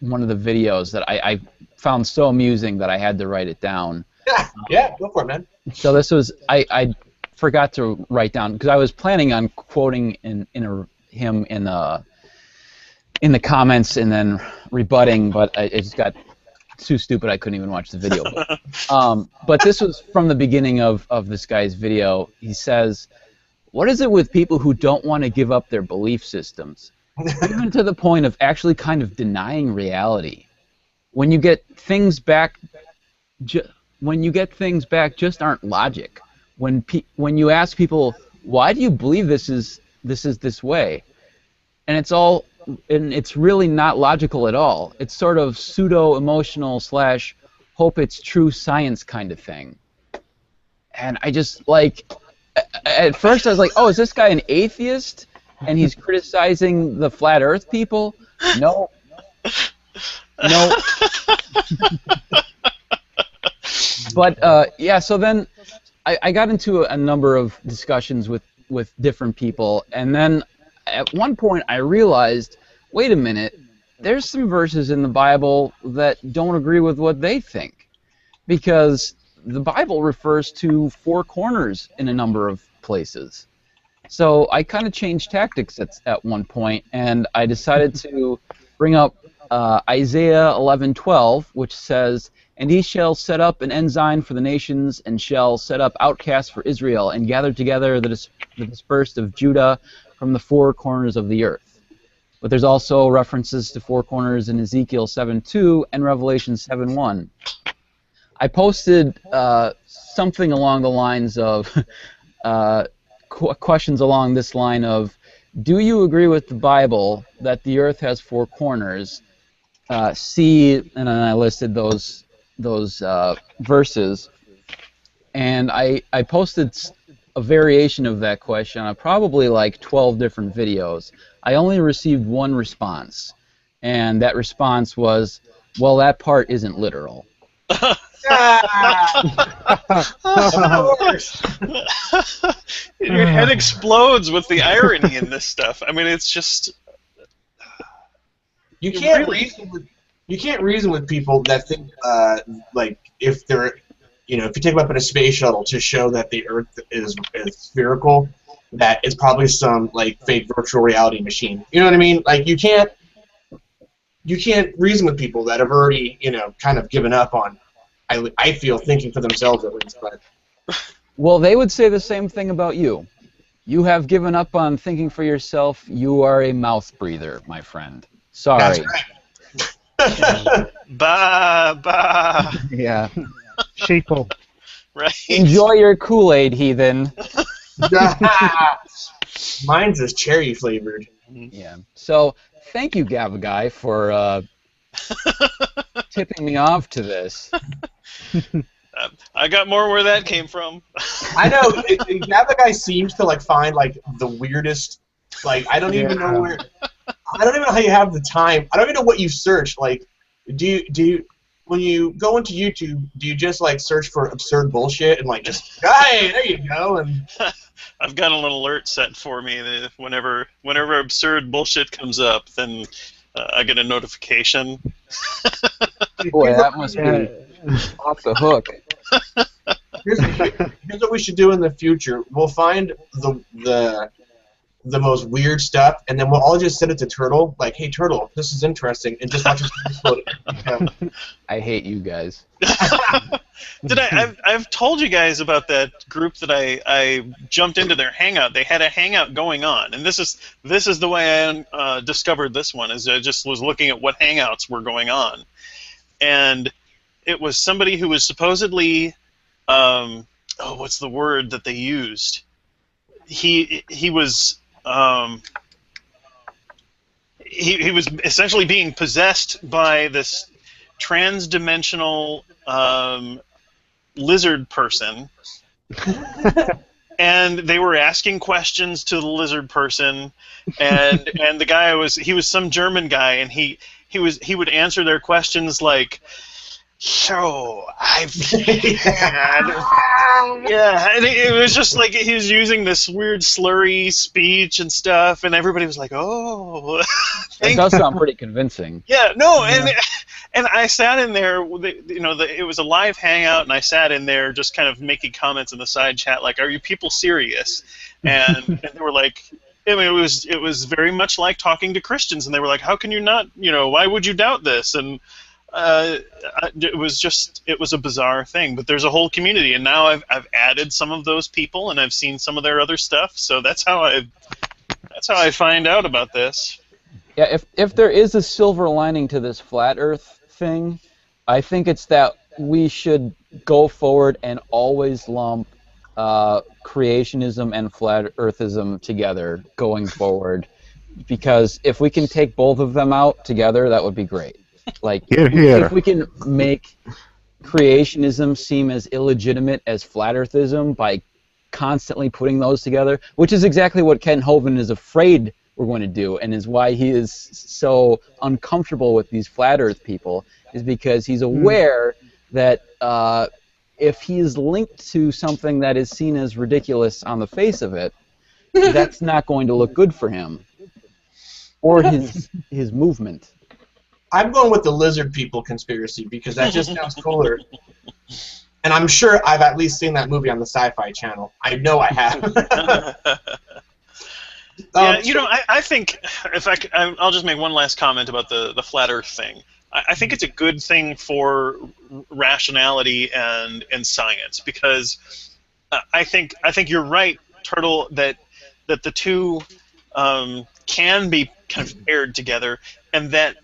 one of the videos that I found so amusing that I had to write it down. Yeah, go for it, man. So this was, I forgot to write down, because I was planning on quoting him in the comments and then rebutting, but it just got too stupid I couldn't even watch the video. But this was from the beginning of this guy's video. He says, "What is it with people who don't want to give up their belief systems, even to the point of actually kind of denying reality? When you get things back, just aren't logic. When you ask people, why do you believe this is this way, and it's really not logical at all. It's sort of pseudo-emotional / hope it's true science kind of thing." And I just, at first I was like, oh, is this guy an atheist? And he's criticizing the flat Earth people? No. But, yeah, so then I got into a number of discussions with different people, and then at one point I realized, wait a minute, there's some verses in the Bible that don't agree with what they think, because the Bible refers to 4 corners in a number of places, So I kind of changed tactics at one point, and I decided to bring up Isaiah 11:12, which says, "And he shall set up an ensign for the nations, and shall set up outcasts for Israel, and gather together the dispersed of Judah from the four corners of the earth." But there's also references to four corners in Ezekiel 7:2 and Revelation 7:1. I posted something along the lines of questions along this line of, do you agree with the Bible that the earth has four corners? See, and then I listed those verses, and I posted a variation of that question on probably like 12 different videos. I only received one response, and that response was, well, that part isn't literal. Your head explodes with the irony in this stuff. I mean, it's just you can't reason with people that think like if they're if you take them up in a space shuttle to show that the Earth is spherical, that it's probably some like fake virtual reality machine. You know what I mean? Like you can't reason with people that have already kind of given up on. I feel thinking for themselves at least, but. Well, they would say the same thing about you. You have given up on thinking for yourself. You are a mouth breather, my friend. Sorry. That's right. Bah. Yeah. Sheeple. Right. Enjoy your Kool-Aid, heathen. Mine's is cherry flavored. Yeah. So, thank you, Gavagai, for tipping me off to this. I got more where that came from. I know. Gavagai seems to like find like the weirdest. Like I don't even know where. I don't even know how you have the time. I don't even know what you search. Like, do you when you go into YouTube, do you just like search for absurd bullshit and like just hey, there you go and. I've got a little alert set for me that whenever absurd bullshit comes up, then I get a notification. Boy, that must be off the hook. Here's what we should do in the future. We'll find the most weird stuff, and then we'll all just send it to Turtle. Like, hey, Turtle, this is interesting, and just watch us explode it. I hate you guys. I've told you guys about that group that I jumped into their hangout. They had a hangout going on, and this is the way I discovered this one. Is I just was looking at what hangouts were going on, and it was somebody who was supposedly what's the word that they used? He was he was essentially being possessed by this trans-dimensional lizard person, and they were asking questions to the lizard person, and the guy was some German guy, and he would answer their questions like, so I've had, yeah, and it was just like he was using this weird slurry speech and stuff, and everybody was like, oh. It does sound pretty convincing. Yeah, no, and I sat in there, it was a live hangout, and I sat in there just kind of making comments in the side chat, like, are you people serious? And they were like, I mean, it was very much like talking to Christians, and they were like, how can you not, why would you doubt this? And it was a bizarre thing, but there's a whole community, and now I've added some of those people, and I've seen some of their other stuff, so that's how I find out about this. Yeah, if there is a silver lining to this flat Earth thing, I think it's that we should go forward and always lump creationism and flat Earthism together going forward, because if we can take both of them out together, that would be great. Like, if we can make creationism seem as illegitimate as flat Earthism by constantly putting those together, which is exactly what Ken Hovind is afraid we're going to do, and is why he is so uncomfortable with these flat Earth people, is because he's aware that if he is linked to something that is seen as ridiculous on the face of it, that's not going to look good for him or his movement. I'm going with the lizard people conspiracy because that just sounds cooler. And I'm sure I've at least seen that movie on the Sci-Fi Channel. I know I have. Yeah, I think, I'll just make one last comment about the flat Earth thing. I think it's a good thing for rationality and science, because I think you're right, Turtle, that the two can be kind of paired together, and that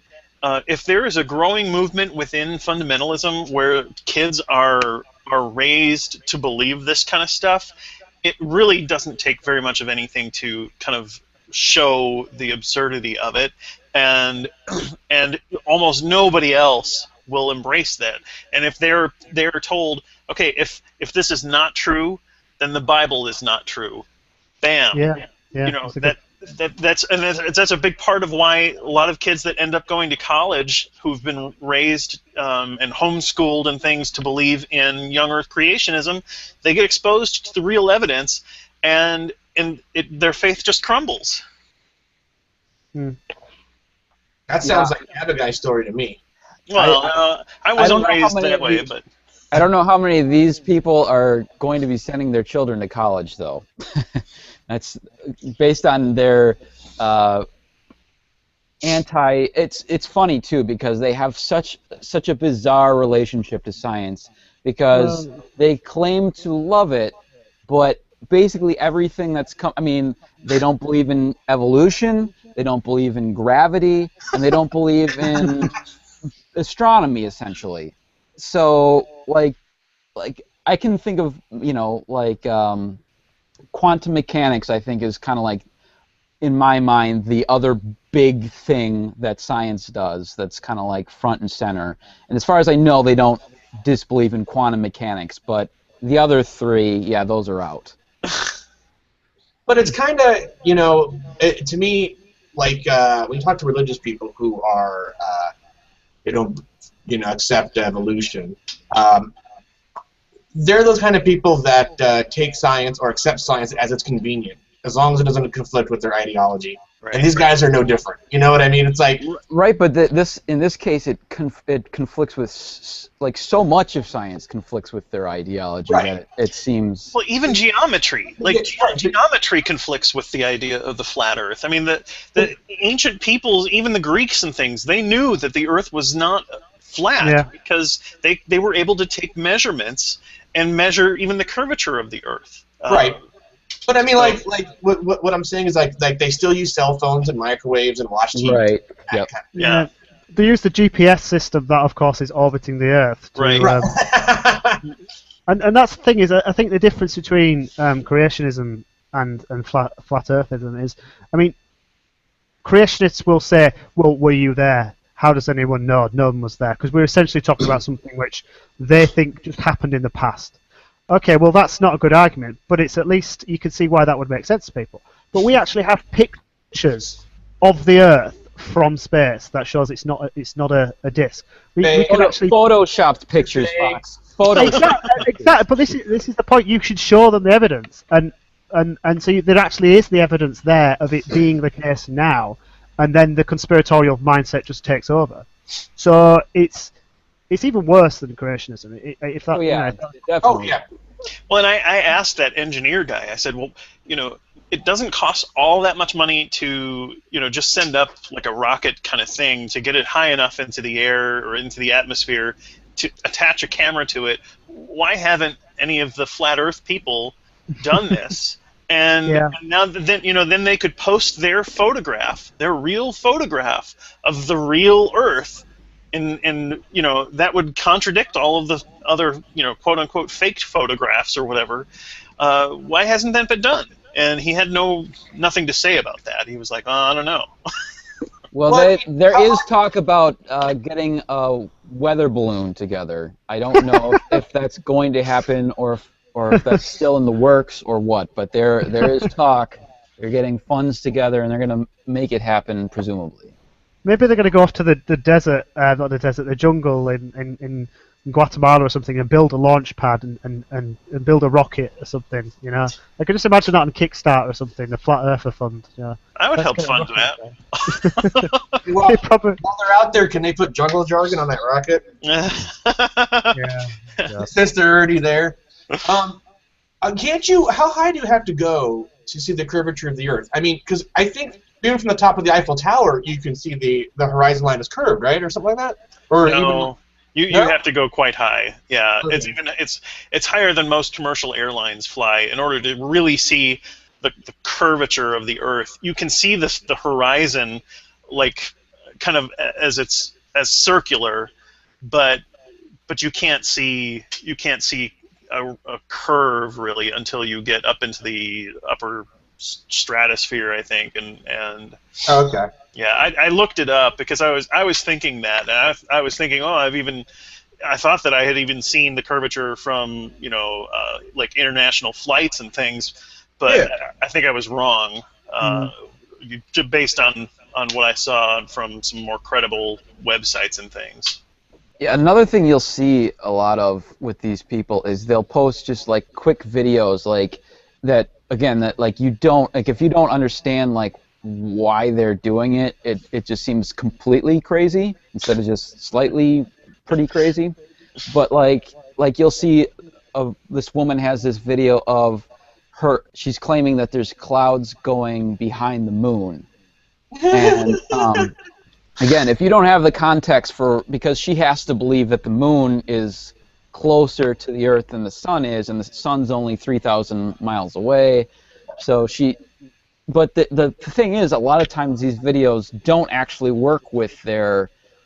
if there is a growing movement within fundamentalism where kids are raised to believe this kind of stuff, it really doesn't take very much of anything to kind of show the absurdity of it, and almost nobody else will embrace that. And if they're told, okay, if this is not true, then the Bible is not true. Bam. Yeah. That's a big part of why a lot of kids that end up going to college who've been raised and homeschooled and things to believe in young Earth creationism, they get exposed to the real evidence, and their faith just crumbles. That sounds like an Abigail story to me. Well, I wasn't raised that way, but I don't know how many of these people are going to be sending their children to college, though. That's based on their It's funny too, because they have such a bizarre relationship to science, because they claim to love it, but basically everything that's I mean, they don't believe in evolution, they don't believe in gravity, and they don't believe in astronomy, essentially. So, like I can think of, quantum mechanics, I think, is kind of like, in my mind, the other big thing that science does that's kind of like front and center. And as far as I know, they don't disbelieve in quantum mechanics, but the other three, yeah, those are out. But it's kind of, to me, like when you talk to religious people who are, they don't, accept evolution, they're those kind of people that take science or accept science as it's convenient, as long as it doesn't conflict with their ideology. Right. And these guys are no different. You know what I mean? It's like right, but in this case, it conflicts with so much of science conflicts with their ideology, right, that it seems. Well, even geometry, geometry conflicts with the idea of the flat Earth. I mean, the ancient peoples, even the Greeks and things, they knew that the Earth was not flat, because they were able to take measurements and measure even the curvature of the Earth. Right. But I mean, what I'm saying is like they still use cell phones and microwaves and watch TV. Right. Yep. Yeah. They use the GPS system that, of course, is orbiting the Earth. Right. And that's the thing, is I think the difference between creationism and flat Earthism is, I mean, creationists will say, well, were you there? How does anyone know? No one was there. Because we're essentially talking about something which they think just happened in the past. Okay, well, that's not a good argument, but it's at least you can see why that would make sense to people. But we actually have pictures of the Earth from space that shows it's not a disk. We can actually photoshopped pictures, Fox. Exactly. But this is the point. You should show them the evidence, and so there actually is the evidence there of it being the case now, and then the conspiratorial mindset just takes over. So it's even worse than creationism. Definitely. Well, and I asked that engineer guy, I said, well, it doesn't cost all that much money to, just send up like a rocket kind of thing to get it high enough into the air or into the atmosphere to attach a camera to it. Why haven't any of the flat Earth people done this? And now then they could post their real photograph of the real Earth. And that would contradict all of the other, quote unquote fake photographs or whatever. Why hasn't that been done? And he had nothing to say about that. He was like, I don't know. Well, there is talk about getting a weather balloon together. I don't know if that's going to happen or if that's still in the works or what. But there is talk. They're getting funds together and they're going to make it happen, presumably. Maybe they're going to go off to the desert, not the desert, the jungle in Guatemala or something, and build a launch pad and build a rocket or something. I could just imagine that on Kickstarter or something, the Flat Earther Fund. I would help fund that. While they're out there, can they put jungle jargon on that rocket? Yeah. Since they're already there. Can't you? How high do you have to go to see the curvature of the Earth? I mean, because I think even from the top of the Eiffel Tower, you can see the horizon line is curved, right, or something like that. Or no, even you have to go quite high. Yeah, Okay. it's higher than most commercial airlines fly in order to really see the curvature of the Earth. You can see the horizon, like kind of as circular, but you can't see a curve really until you get up into the upper stratosphere, I think, and Oh, okay. yeah, I looked it up because I was thinking that, and I was thinking, oh, I thought that I had even seen the curvature from like international flights and things, but Yeah. I think I was wrong, based on what I saw from some more credible websites and things. Yeah, another thing you'll see a lot of with these people is they'll post just like quick videos like that again that like you don't like if you don't understand like why they're doing it, it just seems completely crazy instead of just slightly pretty crazy. But like you'll see this woman has this video of she's claiming that there's clouds going behind the moon. And again, if you don't have the context because she has to believe that the moon is closer to the Earth than the sun is, and the sun's only 3,000 miles away. But the thing is, a lot of times these videos don't actually work with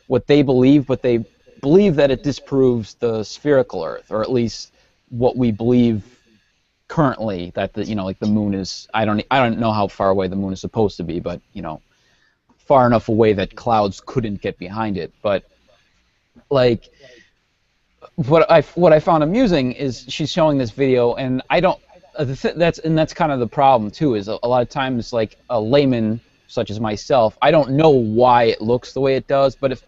what they believe, but they believe that it disproves the spherical Earth, or at least what we believe currently, that like the moon is. I don't know how far away the moon is supposed to be, but far enough away that clouds couldn't get behind it. But like what I found amusing is she's showing this video, and I don't. That's kind of the problem too. Is a lot of times like a layman such as myself, I don't know why it looks the way it does. But if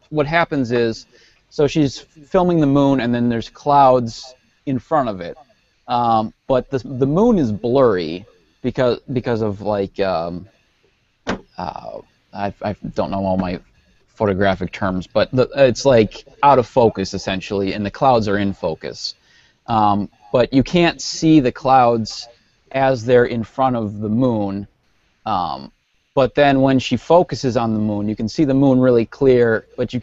what happens is, so she's filming the moon, and then there's clouds in front of it, but the moon is blurry because of like. I don't know all my photographic terms, but it's like out of focus essentially, and the clouds are in focus. But you can't see the clouds as they're in front of the moon. But then when she focuses on the moon, you can see the moon really clear, but you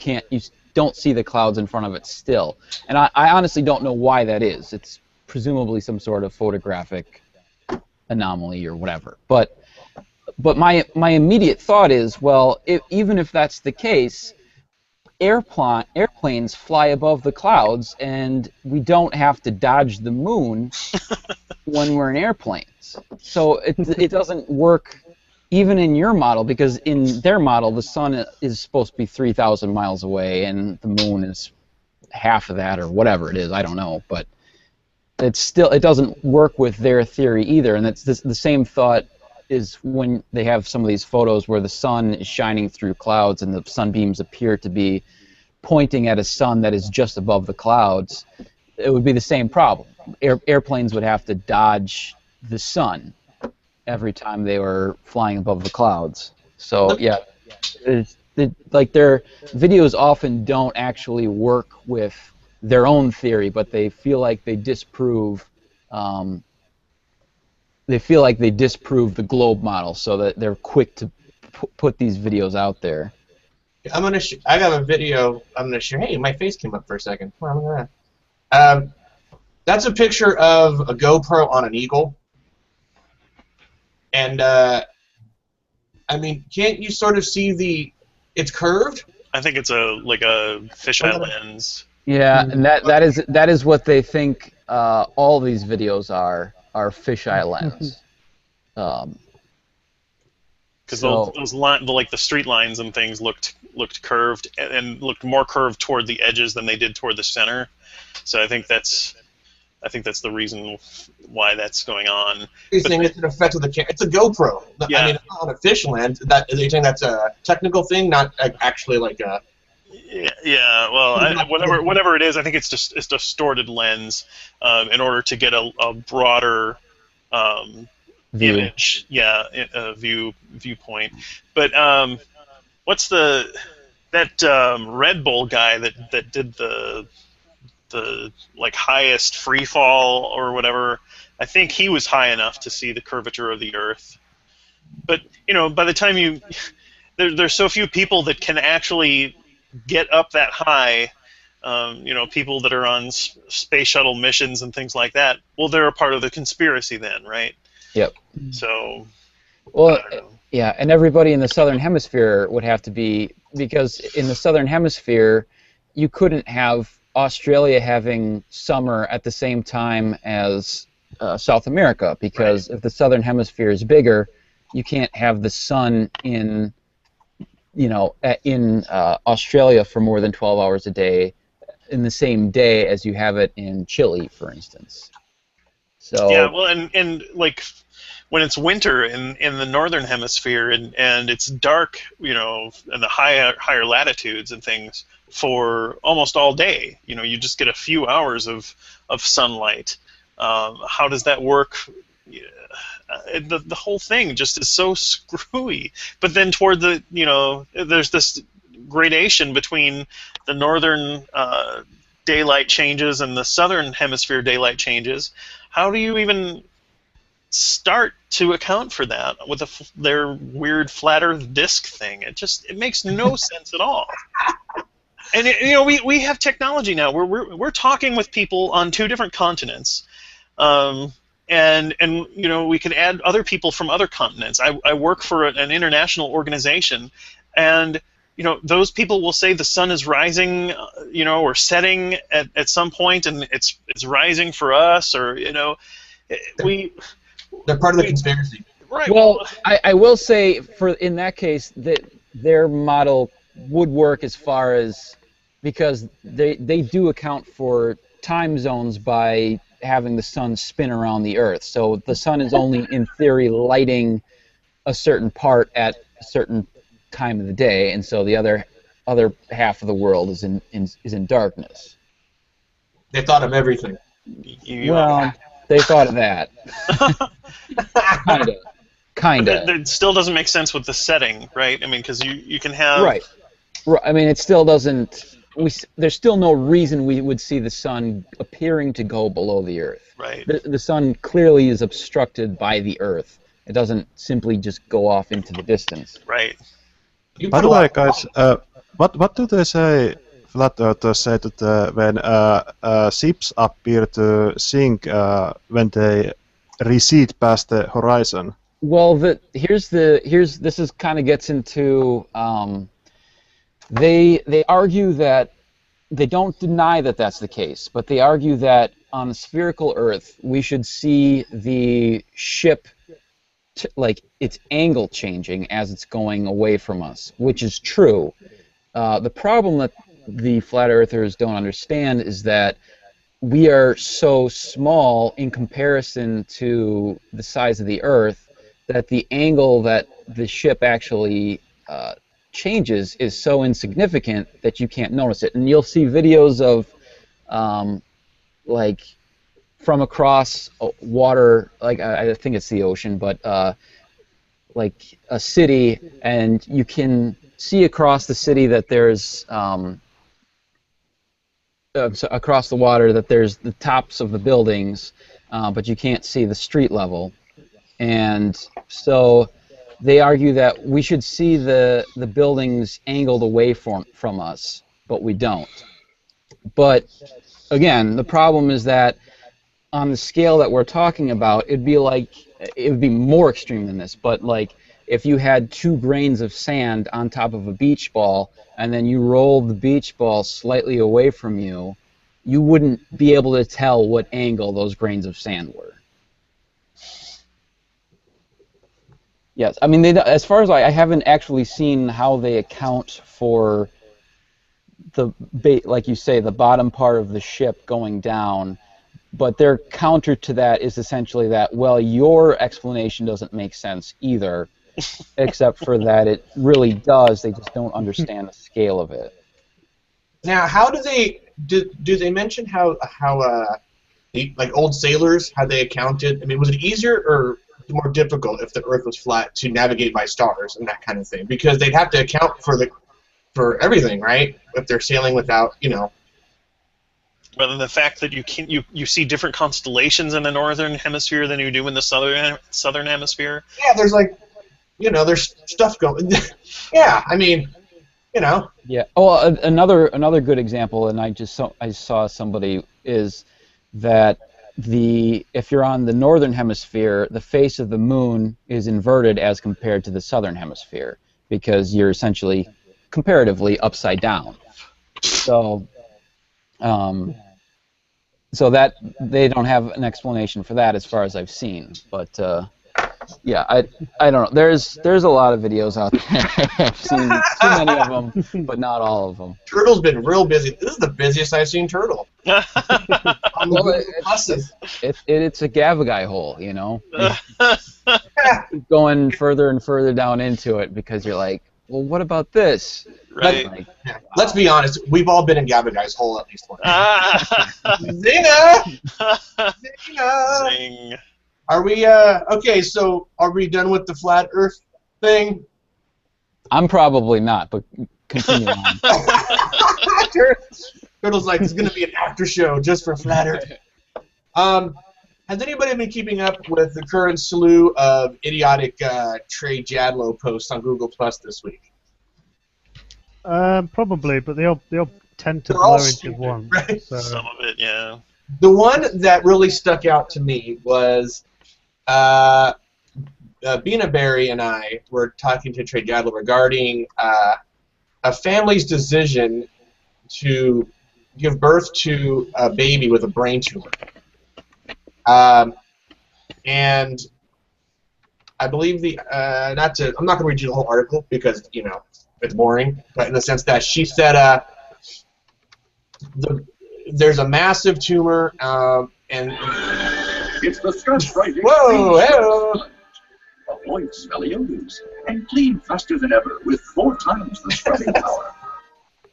don't see the clouds in front of it still. And I honestly don't know why that is. It's presumably some sort of photographic anomaly or whatever. But my immediate thought is, well, even if that's the case, airplanes fly above the clouds, and we don't have to dodge the moon when we're in airplanes. So it doesn't work even in your model, because in their model, the sun is supposed to be 3,000 miles away, and the moon is half of that, or whatever it is. I don't know, but it doesn't work with their theory either. And that's the same thought is when they have some of these photos where the sun is shining through clouds and the sunbeams appear to be pointing at a sun that is just above the clouds. It would be the same problem. Airplanes would have to dodge the sun every time they were flying above the clouds. So yeah, like their videos often don't actually work with their own theory, but they feel like they disprove the globe model, so that they're quick to put these videos out there. I got a video I'm gonna share. Hey, my face came up for a second. Wow, look at that. That's a picture of a GoPro on an eagle. And I mean, can't you sort of see it's curved? I think it's like a fisheye lens. Yeah, and that is what they think all these videos are fisheye lens. Because like the street lines and things looked curved and looked more curved toward the edges than they did toward the center. So I think that's the reason why that's going on. You're saying it's an effect of the camera. It's a GoPro. Yeah. I mean, it's not on a fish lens. Are you saying that's a technical thing, not actually like a... Yeah. Well, whatever it is, I think it's just a distorted lens in order to get a broader View. image. Yeah, viewpoint. But what's that Red Bull guy that did the the like highest free fall or whatever. I think he was high enough to see the curvature of the Earth. But by the time there's so few people that can actually get up that high. People that are on space shuttle missions and things like that. Well, they're a part of the conspiracy then, right? Yep. So. Well, yeah, and everybody in the southern hemisphere would have to be, because in the southern hemisphere, you couldn't have Australia having summer at the same time as South America, because if the southern hemisphere is bigger, you can't have the sun in Australia for more than 12 hours a day in the same day as you have it in Chile, for instance. So yeah, well, and like when it's winter in the northern hemisphere and it's dark, in the higher latitudes and things for almost all day. You just get a few hours of sunlight. How does that work? The whole thing just is so screwy. But then toward there's this gradation between the northern daylight changes and the southern hemisphere daylight changes. How do you even start to account for that with their weird flat Earth disk thing? It makes no sense at all. And we have technology now. We're talking with people on 2 different continents. And we can add other people from other continents. I work for an international organization, and those people will say the sun is rising, or setting at some point, and it's rising for us, or they're part of the conspiracy. Right. Well, I will say in that case that their model would work as far as, because they do account for time zones by having the sun spin around the Earth. So the sun is only in theory lighting a certain part at a certain time of the day, and so the other half of the world is in darkness. They thought of everything. Well, they thought of that. Kinda. It still doesn't make sense with the setting, right? I mean, because you can have... Right. I mean, it still doesn't... There's still no reason we would see the sun appearing to go below the Earth. Right. The sun clearly is obstructed by the Earth. It doesn't simply just go off into the distance. Right. By the way, guys, what do they say, flat earthers say that when ships appear to sink when they recede past the horizon? Well, this is kind of gets into they argue that they don't deny that that's the case, but they argue that on the spherical Earth we should see the ship like its angle changing as it's going away from us, which is true. The problem that the flat earthers don't understand is that we are so small in comparison to the size of the Earth that the angle that the ship actually changes is so insignificant that you can't notice it. And you'll see videos of like from across water, like I think it's the ocean, but like a city, and you can see across the city that there's across the water that there's the tops of the buildings, but you can't see the street level. And so they argue that we should see the buildings angled away from us, but we don't. But again, the problem is that on the scale that we're talking about, it would be more extreme than this, but like if you had 2 grains of sand on top of a beach ball and then you rolled the beach ball slightly away from you, you wouldn't be able to tell what angle those grains of sand were. Yes, I mean, as far as I haven't actually seen how they account for like you say, the bottom part of the ship going down. But their counter to that is essentially that, well, your explanation doesn't make sense either, except for that it really does. They just don't understand the scale of it. Now, how do they mention how like old sailors, how they accounted? I mean, was it easier or more difficult if the Earth was flat to navigate by stars and that kind of thing? Because they'd have to account for everything, right? If they're sailing without, Rather than the fact that you see different constellations in the northern hemisphere than you do in the southern hemisphere. Yeah, there's like, there's stuff going. Yeah, I mean, Yeah. Oh, another good example, and I saw somebody is that if you're on the northern hemisphere, the face of the moon is inverted as compared to the southern hemisphere because you're essentially comparatively upside down. So, so that they don't have an explanation for that as far as I've seen, but yeah, I don't know. There's a lot of videos out there. I've seen too many of them, but not all of them. Turtle's been real busy. This is the busiest I've seen Turtle. Well, it's a Gavagai hole, Keep going further and further down into it because you're like, well, what about this? Right. Like, yeah. Let's be honest. We've all been in Gavagai's hole at least once. Zinger! Zinger! Zing. Are we, okay, so are we done with the flat earth thing? I'm probably not, but continue on. Turtle's like, it's going to be an after show just for flat earth. Has anybody been keeping up with the current slew of idiotic Trey Jadlow posts on Google Plus this week? Probably, but they all tend to They're all blur into stupid, one. right? So. Some of it, yeah. The one that really stuck out to me was Bina Berry and I were talking to Trey Jadlow regarding a family's decision to give birth to a baby with a brain tumor. And I believe I'm not going to read you the whole article because, it's boring, but in the sense that she said there's a massive tumor, and It's the Scotch Friday. whoa, hello. Avoid smelly odors and clean faster than ever with 4 times the scrubbing power.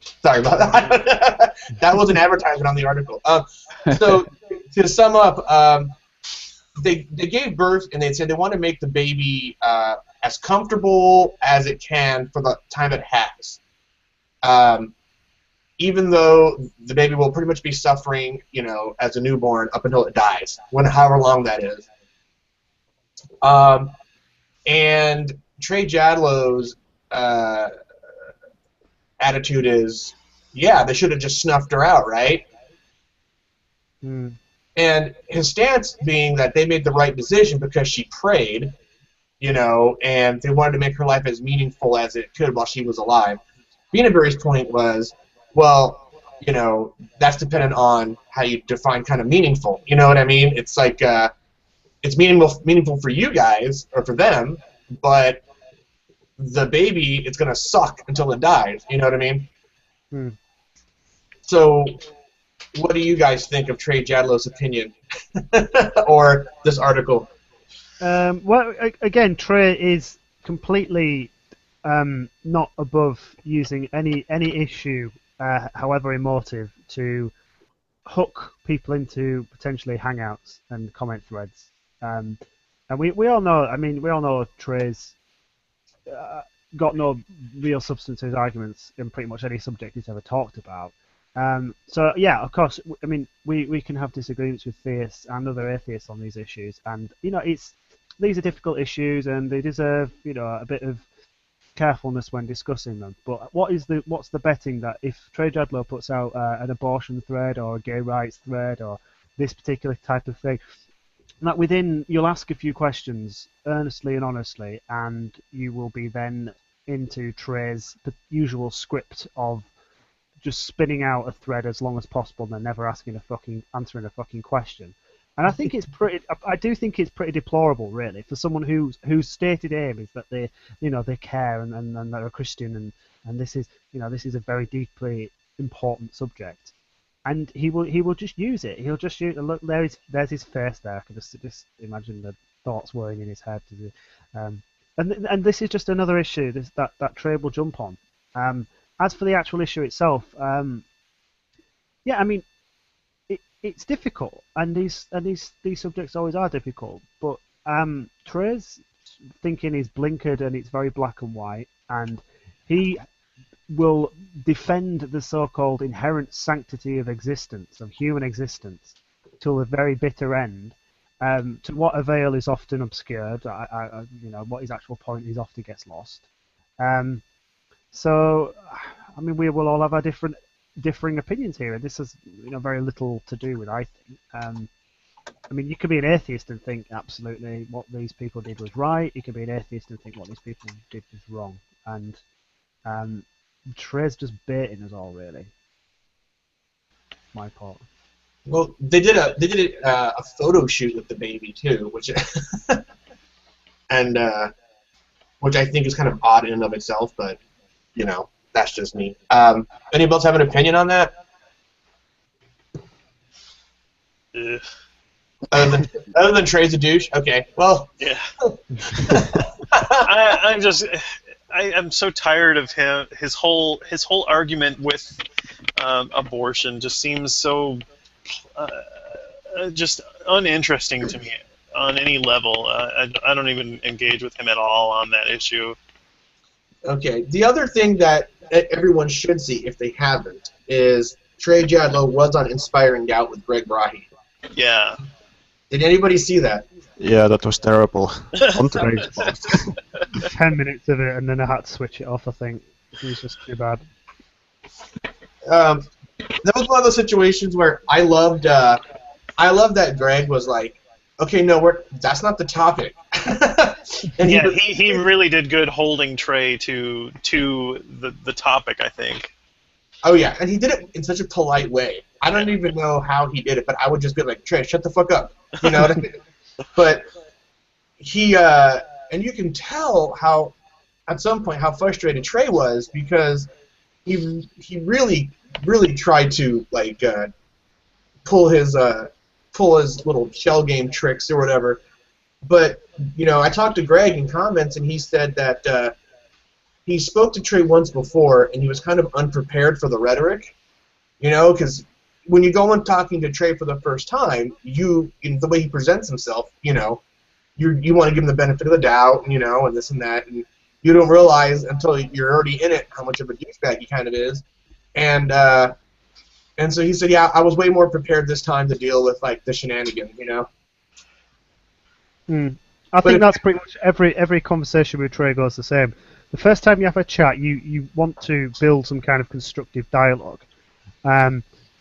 Sorry about that. That was an advertisement on the article. So to sum up, they gave birth and they said they want to make the baby as comfortable as it can for the time it has. Even though the baby will pretty much be suffering, as a newborn up until it dies, however long that is. And Trey Jadlow's attitude is, yeah, they should have just snuffed her out, right? Mm. And his stance being that they made the right decision because she prayed, and they wanted to make her life as meaningful as it could while she was alive. Beaneberry's point was, well, that's dependent on how you define kind of meaningful. You know what I mean? It's like it's meaningful for you guys or for them, but the baby, it's gonna suck until it dies. You know what I mean? Hmm. So, what do you guys think of Trey Jadlow's opinion or this article? Well, again, Trey is completely not above using any issue, however emotive, to hook people into potentially hangouts and comment threads. And we all know. I mean, we all know Trey's got no real substance to his arguments in pretty much any subject he's ever talked about. So yeah, of course, I mean, we can have disagreements with theists and other atheists on these issues, and these are difficult issues, and they deserve a bit of carefulness when discussing them. But what's the betting that if Trey Jadlow puts out an abortion thread or a gay rights thread or this particular type of thing, that you'll ask a few questions earnestly and honestly, and you will be then into Trey's usual script of just spinning out a thread as long as possible and then never answering a fucking question. And I do think it's pretty deplorable, really, for someone whose stated aim is that they care and they're a Christian and this is a very deeply important subject. And he will just use it. He'll just use, look, there's his face there. I can just imagine the thoughts whirring in his head. And this is just another issue that Trey will jump on. As for the actual issue itself, yeah, I mean, it's difficult, and these subjects always are difficult. But Trey's thinking is blinkered, and it's very black and white, and he will defend the so-called inherent sanctity of existence, of human existence, till the very bitter end. To what avail is often obscured. What his actual point is often gets lost. So, I mean, we will all have our differing opinions here, and this has very little to do with, I think. I mean, you could be an atheist and think absolutely what these people did was right. You could be an atheist and think what these people did was wrong. And Trey's just baiting us all, really. My part. Well, they did a photo shoot with the baby too, which and which I think is kind of odd in and of itself, but that's just me. Anybody else have an opinion on that? Other than Trey's a douche? Okay, well. Yeah. I'm so tired of him. His whole argument with abortion just seems so just uninteresting to me on any level. I don't even engage with him at all on that issue. Okay. The other thing that everyone should see, if they haven't, is Trey Jadlow was on Inspiring Doubt with Greg Brahe. Yeah. Did anybody see that? Yeah, that was terrible. On Trey's 10 minutes of it, and then I had to switch it off, I think. It was just too bad. That was one of those situations where I loved that Greg was like, okay, no, that's not the topic. And he really did good holding Trey to the topic, I think. Oh yeah, and he did it in such a polite way. I don't even know how he did it, but I would just be like, Trey, shut the fuck up. You know what I mean? But he, and you can tell how, at some point, how frustrated Trey was, because he really tried to pull his little shell game tricks or whatever. But I talked to Greg in comments, and he said that he spoke to Trey once before, and he was kind of unprepared for the rhetoric, because when you go in talking to Trey for the first time, the way he presents himself, you want to give him the benefit of the doubt, and this and that, and you don't realize until you're already in it how much of a douchebag he kind of is, and so he said, yeah, I was way more prepared this time to deal with the shenanigans, I think that's pretty much every conversation with Trey goes the same. The first time you have a chat, you want to build some kind of constructive dialogue.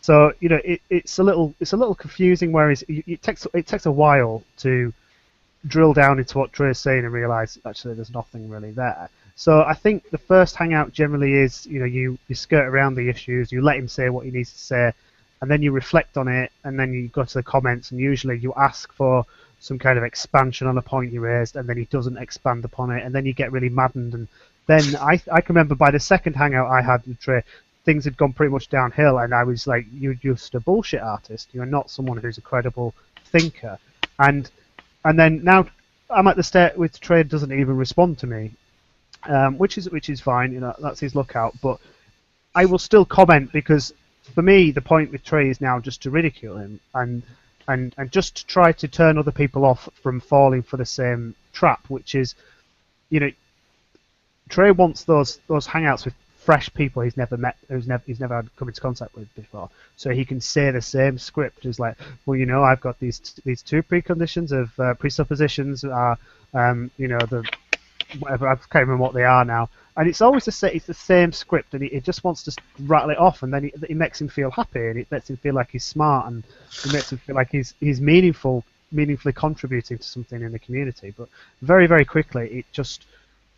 So it's a little confusing. Whereas it takes a while to drill down into what Trey's saying and realise actually there's nothing really there. So I think the first hangout generally is you skirt around the issues, you let him say what he needs to say, and then you reflect on it, and then you go to the comments, and usually you ask for some kind of expansion on a point you raised, and then he doesn't expand upon it, and then you get really maddened. And then I can remember by the second hangout I had with Trey, things had gone pretty much downhill, and I was like, you're just a bullshit artist. You're not someone who's a credible thinker. And then now I'm at the state with Trey doesn't even respond to me, which is fine. That's his lookout. But I will still comment, because for me the point with Trey is now just to ridicule him and just to try to turn other people off from falling for the same trap, which is, Trey wants those hangouts with fresh people he's never met, he's never had come into contact with before, so he can say the same script as like, well, I've got these two preconditions of presuppositions are, the whatever, I can't remember what they are now, and it's always it's the same script, and it just wants to rattle it off, and then it makes him feel happy, and it makes him feel like he's smart, and it makes him feel like he's meaningfully contributing to something in the community. But very, very quickly,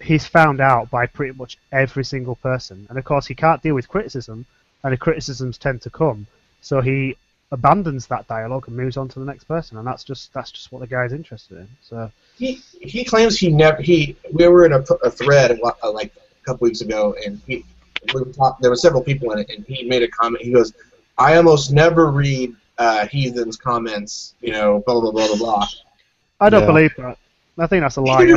he's found out by pretty much every single person, and of course he can't deal with criticism, and the criticisms tend to come, so he abandons that dialogue and moves on to the next person, and that's just what the guy's interested in. So he claims we were in a thread like a couple weeks ago, and there were several people in it, and he made a comment. He goes, I almost never read heathens' comments, blah blah blah blah blah. I don't believe that. I think that's a lie.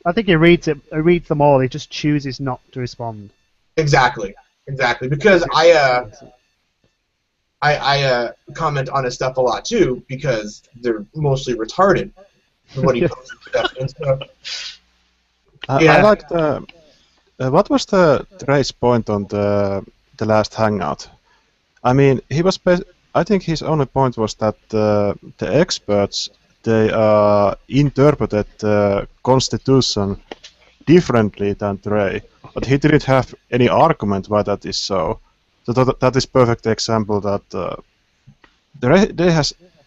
I think he reads it. He reads them all. He just chooses not to respond. Exactly. Because I comment on his stuff a lot too, because they're mostly retarded. What he posts and stuff. And so, I liked what was the Trey's point on the last hangout? I mean, I think his only point was that the experts they interpreted the Constitution differently than Trey, but he didn't have any argument why that is so. So that is perfect example that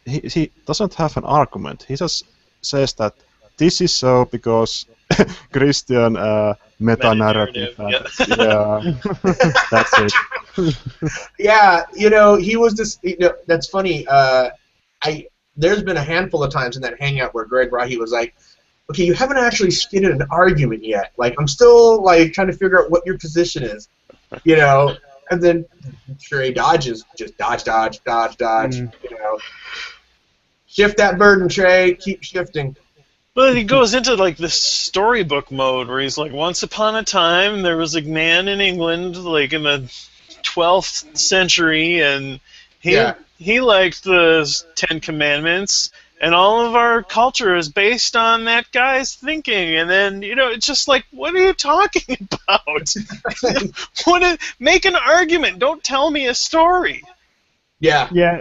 he doesn't have an argument. He just says that this is so because Christian meta-narrative. Yeah, that's it. Yeah, he was this. That's funny. There's been a handful of times in that hangout where Greg Rahi was like, "Okay, you haven't actually stated an argument yet. Like, I'm still like trying to figure out what your position is, And then Trey dodges, just dodge. Shift that burden, Trey. Keep shifting. Well, he goes into like this storybook mode where he's like, once upon a time there was a man in England, like in the 12th century, and he liked the Ten Commandments, and all of our culture is based on that guy's thinking. And then, it's just like, what are you talking about? Make an argument. Don't tell me a story. Yeah. Yeah.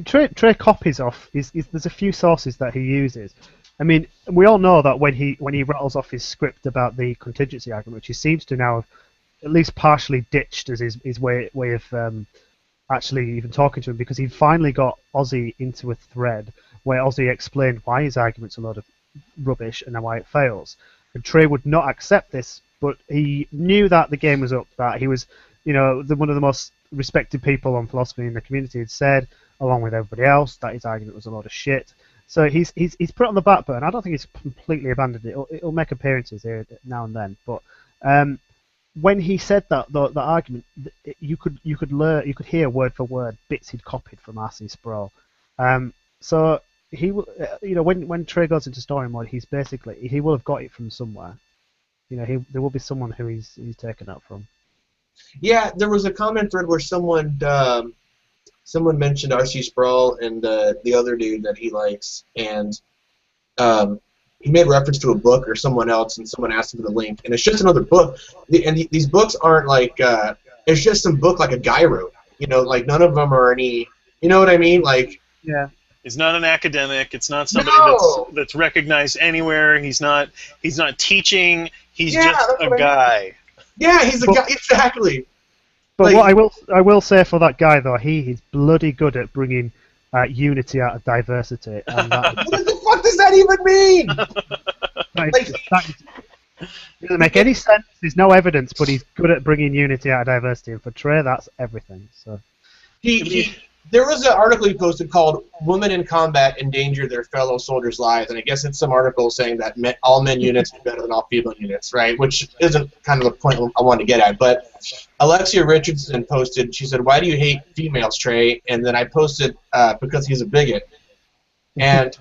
Trey copies off. There's a few sources that he uses. I mean, we all know that when he rattles off his script about the contingency argument, which he seems to now have at least partially ditched as his way of actually even talking to him, because he finally got Ozzy into a thread where Ozzy explained why his argument's a load of rubbish and why it fails. And Trey would not accept this, but he knew that the game was up, that he was, one of the most respected people on philosophy in the community had said, along with everybody else, that his argument was a load of shit. So he's put it on the back burner. I don't think he's completely abandoned it. It'll make appearances here now and then, but when he said that the argument, you could hear word for word bits he'd copied from R.C. Sproul. So he when Trey goes into story mode, he will have got it from somewhere. There will be someone who he's taken that from. Yeah, there was a comment thread where someone mentioned R.C. Sproul and the other dude that he likes, and he made reference to a book or someone else, and someone asked him for the link, and it's just another book. These books aren't like it's just some book like a guy wrote. Like none of them are any. You know what I mean? Like yeah. He's not an academic. It's not somebody that's recognized anywhere. He's not teaching. He's just a guy. Yeah, he's a guy, exactly. But what I will say for that guy though, he's bloody good at bringing unity out of diversity. And what the fuck does that even mean? That doesn't make any sense. There's no evidence, but he's good at bringing unity out of diversity. And for Trey, that's everything. So there was an article he posted called "Women in Combat Endanger Their Fellow Soldiers' Lives," and I guess it's some article saying that all men units are better than all female units, right? Which isn't kind of the point I wanted to get at. But Alexia Richardson posted, she said, "Why do you hate females, Trey?" And then I posted, because he's a bigot. And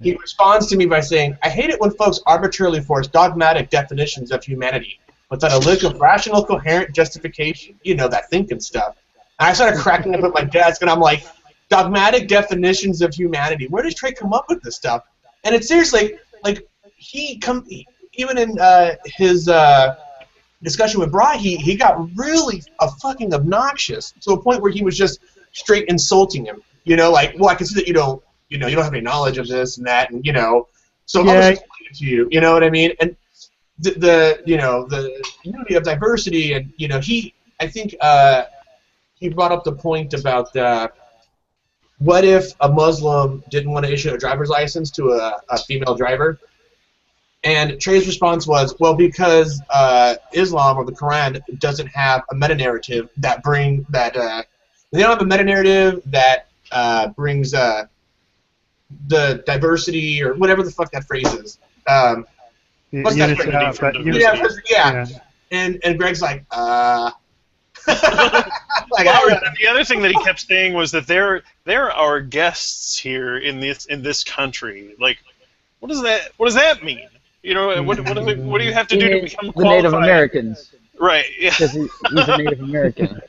he responds to me by saying, "I hate it when folks arbitrarily force dogmatic definitions of humanity without a lick of rational, coherent justification. That thinking stuff." And I started cracking up at my desk, and I'm like, dogmatic definitions of humanity. Where does Trey come up with this stuff? And it's seriously, like, even in his discussion with Bra, he got really fucking obnoxious to a point where he was just straight insulting him. Like, well, I can see that you don't have any knowledge of this and that, and so I'll just explain it to you. You know what I mean? And the unity of diversity, and I think. He brought up the point about what if a Muslim didn't want to issue a driver's license to a female driver? And Trey's response was, well, because Islam or the Quran doesn't have a meta-narrative that they don't have a meta-narrative that brings the diversity or whatever the fuck that phrase is. What's that phrase? Yeah. And Greg's like, the other thing that he kept saying was that they're our guests here in this country. Like, what does that mean? What do you have to do to become qualified? The Native Americans. Right. Yeah. Because he's a Native American.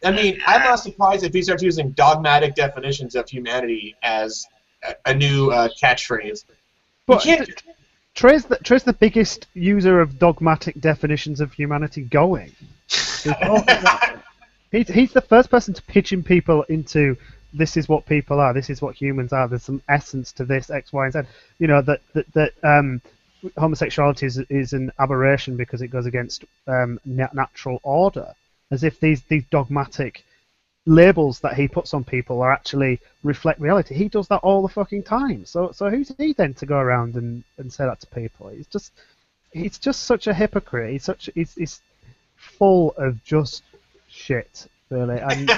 I mean, I'm not surprised if he starts using dogmatic definitions of humanity as a new catchphrase. But Trey's the biggest user of dogmatic definitions of humanity going. He's the first person to pigeon people into this is what people are, this is what humans are. There's some essence to this X, Y, and Z. You know that homosexuality is an aberration because it goes against natural order, as if these dogmatic labels that he puts on people are actually reflect reality. He does that all the fucking time. So who's he then to go around and say that to people? He's just such a hypocrite. He's full of just shit, really. And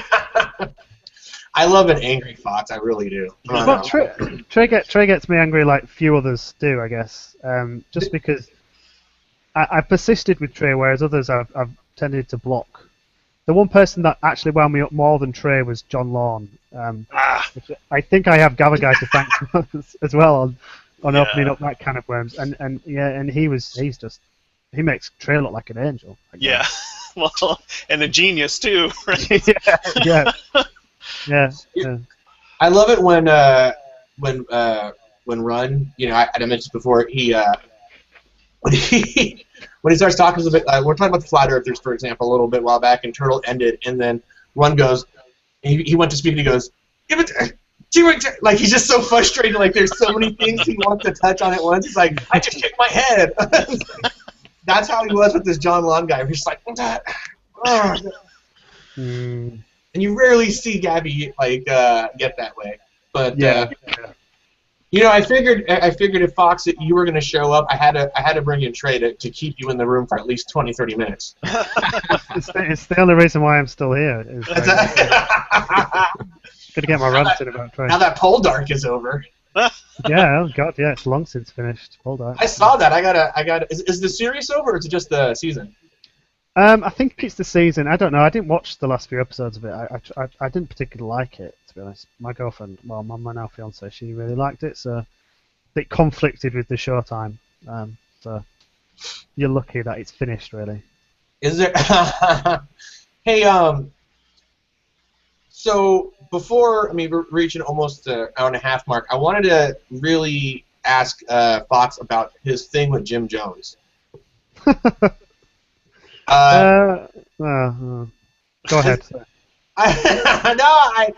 I love an angry fox. I really do. but Trey gets me angry like few others do, I guess. Just because I persisted with Trey, whereas others I've tended to block. The one person that actually wound me up more than Trey was John Lawn. Which I think I have Gavagai to thank as well on opening up that can of worms. And he makes Trey look like an angel. Yeah, well, and a genius too, right? Yeah. I love it when Run, I mentioned before, when he starts talking a bit, we're talking about the flat earthers, for example, a little bit while back, and Turtle ended, and then Run goes, he went to speak, and he goes, give it to, like, he's just so frustrated, like, there's so many things he wants to touch on at once. He's like, I just kicked my head. That's how he was with this John Long guy. He's just like, and you rarely see Gabby like get that way. But I figured if Fox, you were going to show up, I had to bring in Trey to keep you in the room for at least 20-30 minutes. It's the only reason why I'm still here. Gonna get my rant in about Trey. Now that Pole Dark is over. Yeah, oh god, yeah, it's long since finished. Pole Dark. I saw that. I gotta. Is the series over, or is it just the season? I think it's the season. I don't know. I didn't watch the last few episodes of it. I didn't particularly like it, to be honest. My girlfriend, well, my now fiance, she really liked it, so it conflicted with the showtime. So you're lucky that it's finished, really. Is there? Hey, so before we're reaching almost the hour and a half mark, I wanted to really ask Fox about his thing with Jim Jones. Go ahead. I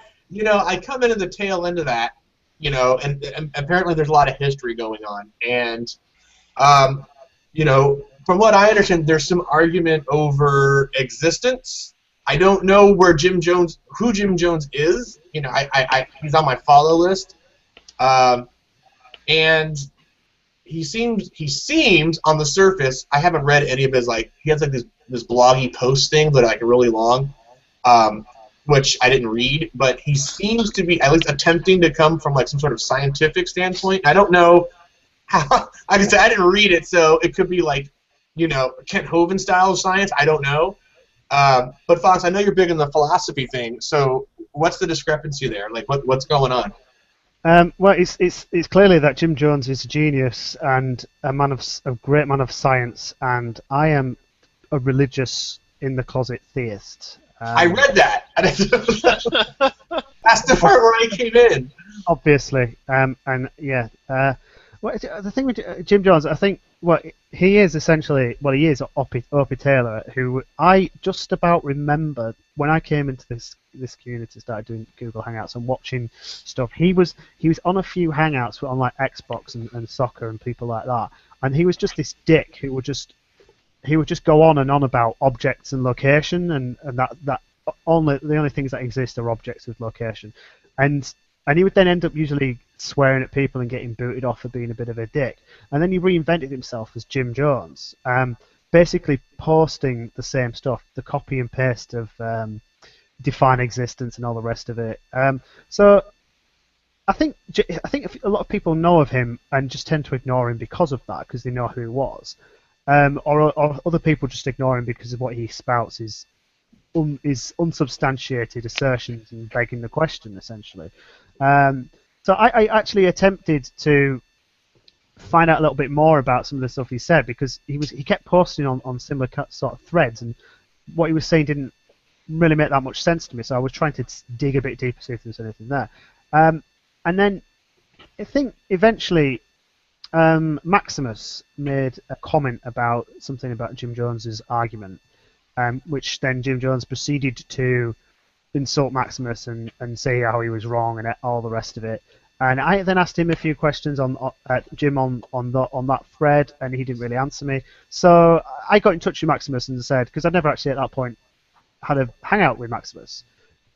come into the tail end of that, and apparently there's a lot of history going on, and from what I understand, there's some argument over existence. I don't know who Jim Jones is. He's on my follow list, and he seems on the surface. I haven't read any of his he has this bloggy post thing, but really long, which I didn't read. But he seems to be at least attempting to come from some sort of scientific standpoint. I don't know how. Like I said, I didn't read it, so it could be Kent Hovind style science. I don't know. But Fox, I know you're big in the philosophy thing. So what's the discrepancy there? What's going on? Well, it's clearly that Jim Jones is a genius and a great man of science, and I am a religious in the closet theist. I read that. That's the part where I came in. Obviously, the thing with Jim Jones, I think he is essentially Opie Taylor, who I just about remember when I came into this community, started doing Google Hangouts and watching stuff. He was on a few Hangouts on Xbox and soccer and people like that, and he was just this dick who would just go on and on about objects and location, and that the only things that exist are objects with location, and he would then end up usually swearing at people and getting booted off for being a bit of a dick. And then he reinvented himself as Jim Jones, basically posting the same stuff, the copy and paste of Define Existence and all the rest of it. So I think a lot of people know of him and just tend to ignore him because of that, because they know who he was. Or other people just ignore him because of what he spouts is unsubstantiated assertions and begging the question, essentially. So I actually attempted to find out a little bit more about some of the stuff he said, because he kept posting on similar sort of threads, and what he was saying didn't really make that much sense to me, so I was trying to dig a bit deeper, see if there's anything there. And then I think eventually Maximus made a comment about something about Jim Jones's argument, which then Jim Jones proceeded to insult Maximus and say how he was wrong and all the rest of it. And I then asked him a few questions on Jim on that thread, and he didn't really answer me. So I got in touch with Maximus and said, because I'd never actually at that point had a hangout with Maximus.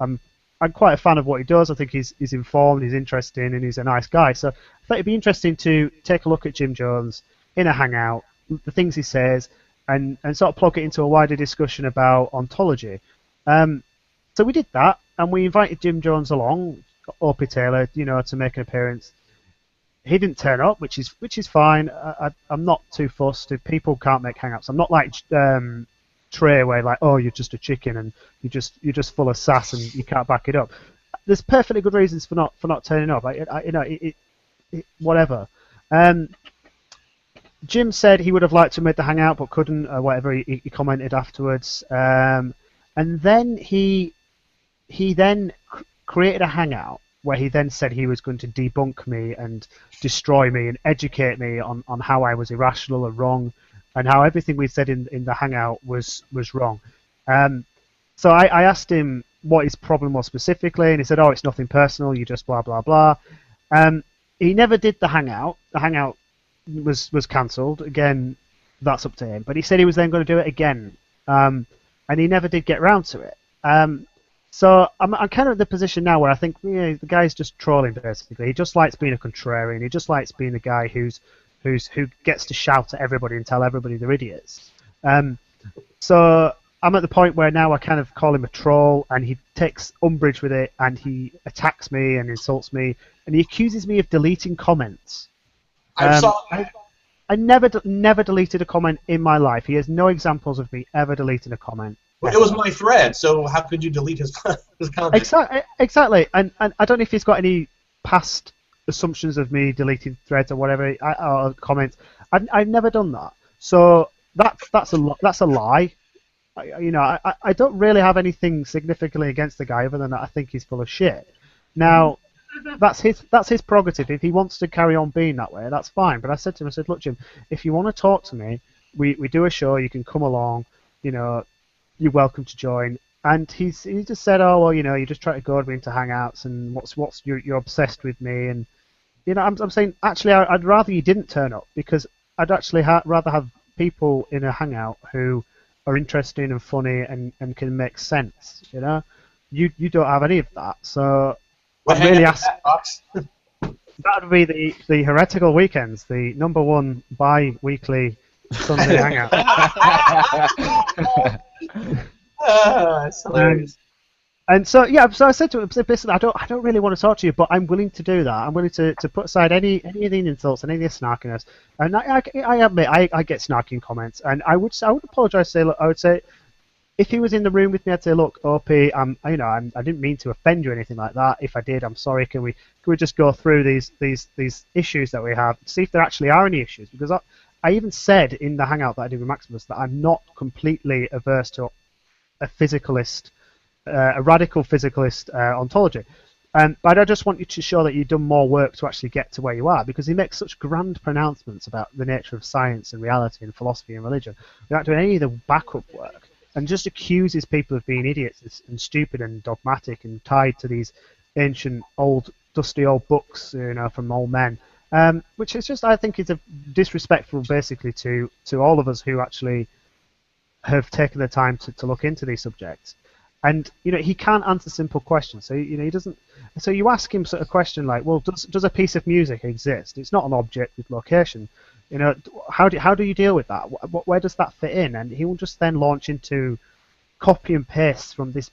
I'm quite a fan of what he does. I think he's informed, he's interesting, and he's a nice guy. So I thought it'd be interesting to take a look at Jim Jones in a hangout, the things he says, and sort of plug it into a wider discussion about ontology. So we did that, and we invited Jim Jones along, Opie Taylor, to make an appearance. He didn't turn up, which is fine. I'm not too fussed if people can't make hangouts. I'm not like Trey, where like, oh, you're just a chicken and you're just full of sass and you can't back it up. There's perfectly good reasons for not turning up. Whatever. Jim said he would have liked to have made the hangout but couldn't, or whatever he commented afterwards. And then he then created a hangout where he then said he was going to debunk me and destroy me and educate me on how I was irrational and wrong, and how everything we said in the hangout was wrong. So I asked him what his problem was specifically, and he said, oh, it's nothing personal, you just blah, blah, blah. He never did the hangout. The hangout was cancelled. Again, that's up to him. But he said he was then going to do it again, and he never did get round to it. So I'm kind of in the position now where I think the guy's just trolling, basically. He just likes being a contrarian. He just likes being the guy who gets to shout at everybody and tell everybody they're idiots. So I'm at the point where now I kind of call him a troll, and he takes umbrage with it, and he attacks me and insults me, and he accuses me of deleting comments. I never deleted a comment in my life. He has no examples of me ever deleting a comment. Well, it was my thread, so how could you delete his comment? Exactly. And I don't know if he's got any past assumptions of me deleting threads or whatever, or comments. I've never done that. So that's a lie. I don't really have anything significantly against the guy other than that I think he's full of shit. Now, that's his prerogative. If he wants to carry on being that way, that's fine. But I said to him, look, Jim, if you want to talk to me, we do a show. You can come along. You're welcome to join. And he just said, oh, well, you just try to goad me into hangouts, and what's you're obsessed with me, and I'm saying actually I'd rather you didn't turn up, because I'd actually rather have people in a hangout who are interesting and funny and can make sense. You don't have any of that, so I really ask. That would be the Heretical Weekends, the #1 bi-weekly Sunday hangout. That's hilarious. And so I said to him, listen, I don't really want to talk to you, but I'm willing to do that. I'm willing to put aside any of the insults and any of the snarkiness. And I admit I get snarking comments, and I would apologise. I would say, if he was in the room with me, I'd say, look, OP, I didn't mean to offend you or anything like that. If I did, I'm sorry. Can we just go through these issues that we have, see if there actually are any issues? Because I even said in the hangout that I did with Maximus that I'm not completely averse to a physicalist, a radical physicalist ontology. But I just want you to show that you've done more work to actually get to where you are, because he makes such grand pronouncements about the nature of science and reality and philosophy and religion without doing any of the backup work, and just accuses people of being idiots and stupid and dogmatic and tied to these ancient, dusty old books, from old men. Which is just, I think, is a disrespectful, basically, to all of us who actually have taken the time to look into these subjects. And he can't answer simple questions. So he doesn't. So you ask him sort of question like, well, does a piece of music exist? It's not an object with location. How do you deal with that? Where does that fit in? And he will just then launch into copy and paste from this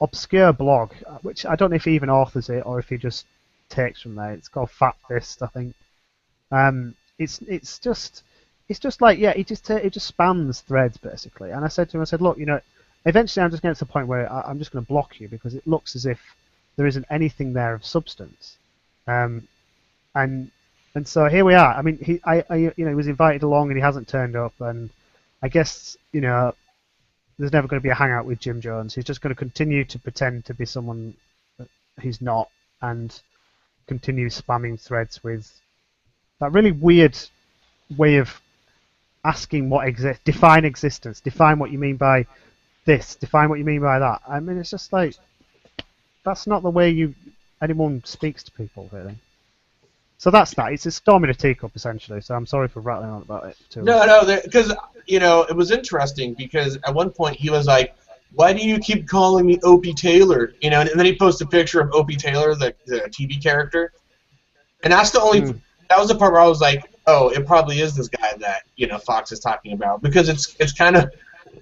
obscure blog, which I don't know if he even authors it or if he just takes from there. It's called Fat Fist, I think. It's just like, yeah, it just spams threads basically. And I said to him, look, eventually I'm just getting to the point where I'm just going to block you, because it looks as if there isn't anything there of substance. And so here we are. I mean, he was invited along and he hasn't turned up, and I guess there's never going to be a hangout with Jim Jones. He's just going to continue to pretend to be someone that he's not, and continue spamming threads with really weird way of asking what exists. Define existence. Define what you mean by this. Define what you mean by that. I mean, it's just like that's not the way anyone speaks to people, really. So that's that. It's a storm in a teacup, essentially. So I'm sorry for rattling on about it too. No, because it was interesting because at one point he was like, "Why do you keep calling me Opie Taylor?" And then he posted a picture of Opie Taylor, the TV character, and that's the only that was the part where I was like, "Oh, it probably is this guy that Fox is talking about," because it's kind of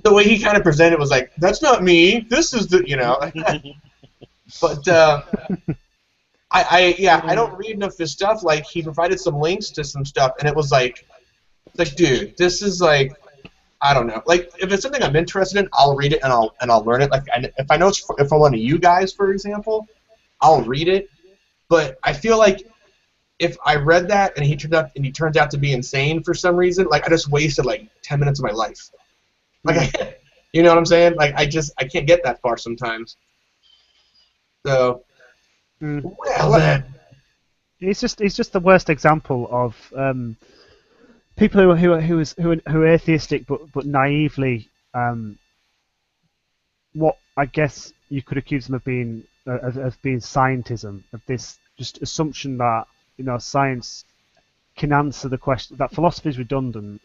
the way he kind of presented was like, "That's not me. This is the But I don't read enough of his stuff. Like he provided some links to some stuff, and it was like, dude, this is like, I don't know. Like if it's something I'm interested in, I'll read it and I'll learn it. Like if I know it's for one of you guys, for example, I'll read it. But I feel like if I read that and he turns out to be insane for some reason, like I just wasted like 10 minutes of my life. Like you know what I'm saying? Like I can't get that far sometimes. So. Well then, it's just the worst example of people who are atheistic but naively what I guess you could accuse them of being scientism, of this just assumption that science can answer the question, that philosophy is redundant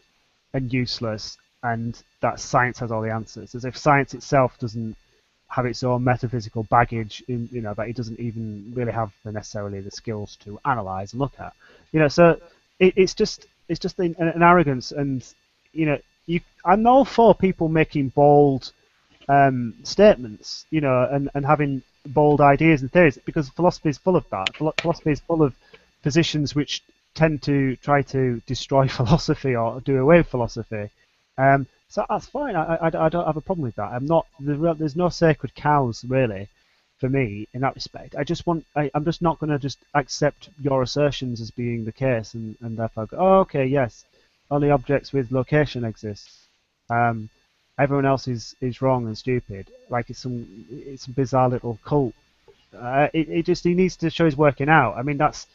and useless, and that science has all the answers, as if science itself doesn't have its own metaphysical baggage, that it doesn't even really have necessarily the skills to analyze and look at. So it's just an arrogance, and I'm all for people making bold statements, and having bold ideas and theories, because philosophy is full of that. Philosophy is full of positions which tend to try to destroy philosophy or do away with philosophy. So that's fine. I don't have a problem with that. There's no sacred cows really, for me in that respect. I'm just not going to just accept your assertions as being the case, and therefore go, oh, okay, yes, only objects with location exist. Everyone else is wrong and stupid. Like it's some bizarre little cult. He needs to show his working out. I mean, that's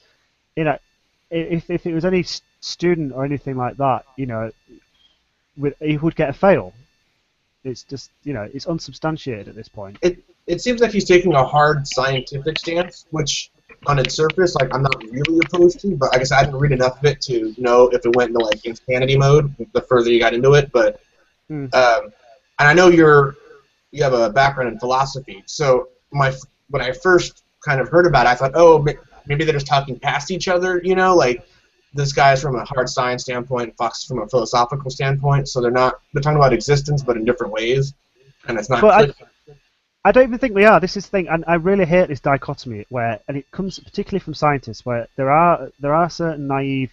if it was any student or anything like that, he would get a fail. It's just, it's unsubstantiated at this point. It seems like he's taking a hard scientific stance, which on its surface, like, I'm not really opposed to, but I guess I didn't read enough of it to know if it went into like insanity mode the further you got into it. But and I know you have a background in philosophy, so when I first kind of heard about it, I thought, oh, maybe they're just talking past each other, like. This guy's from a hard science standpoint, Fox from a philosophical standpoint, so they're talking about existence, but in different ways, and it's not. But I don't even think we are. This is the thing, and I really hate this dichotomy and it comes particularly from scientists, where there are certain naive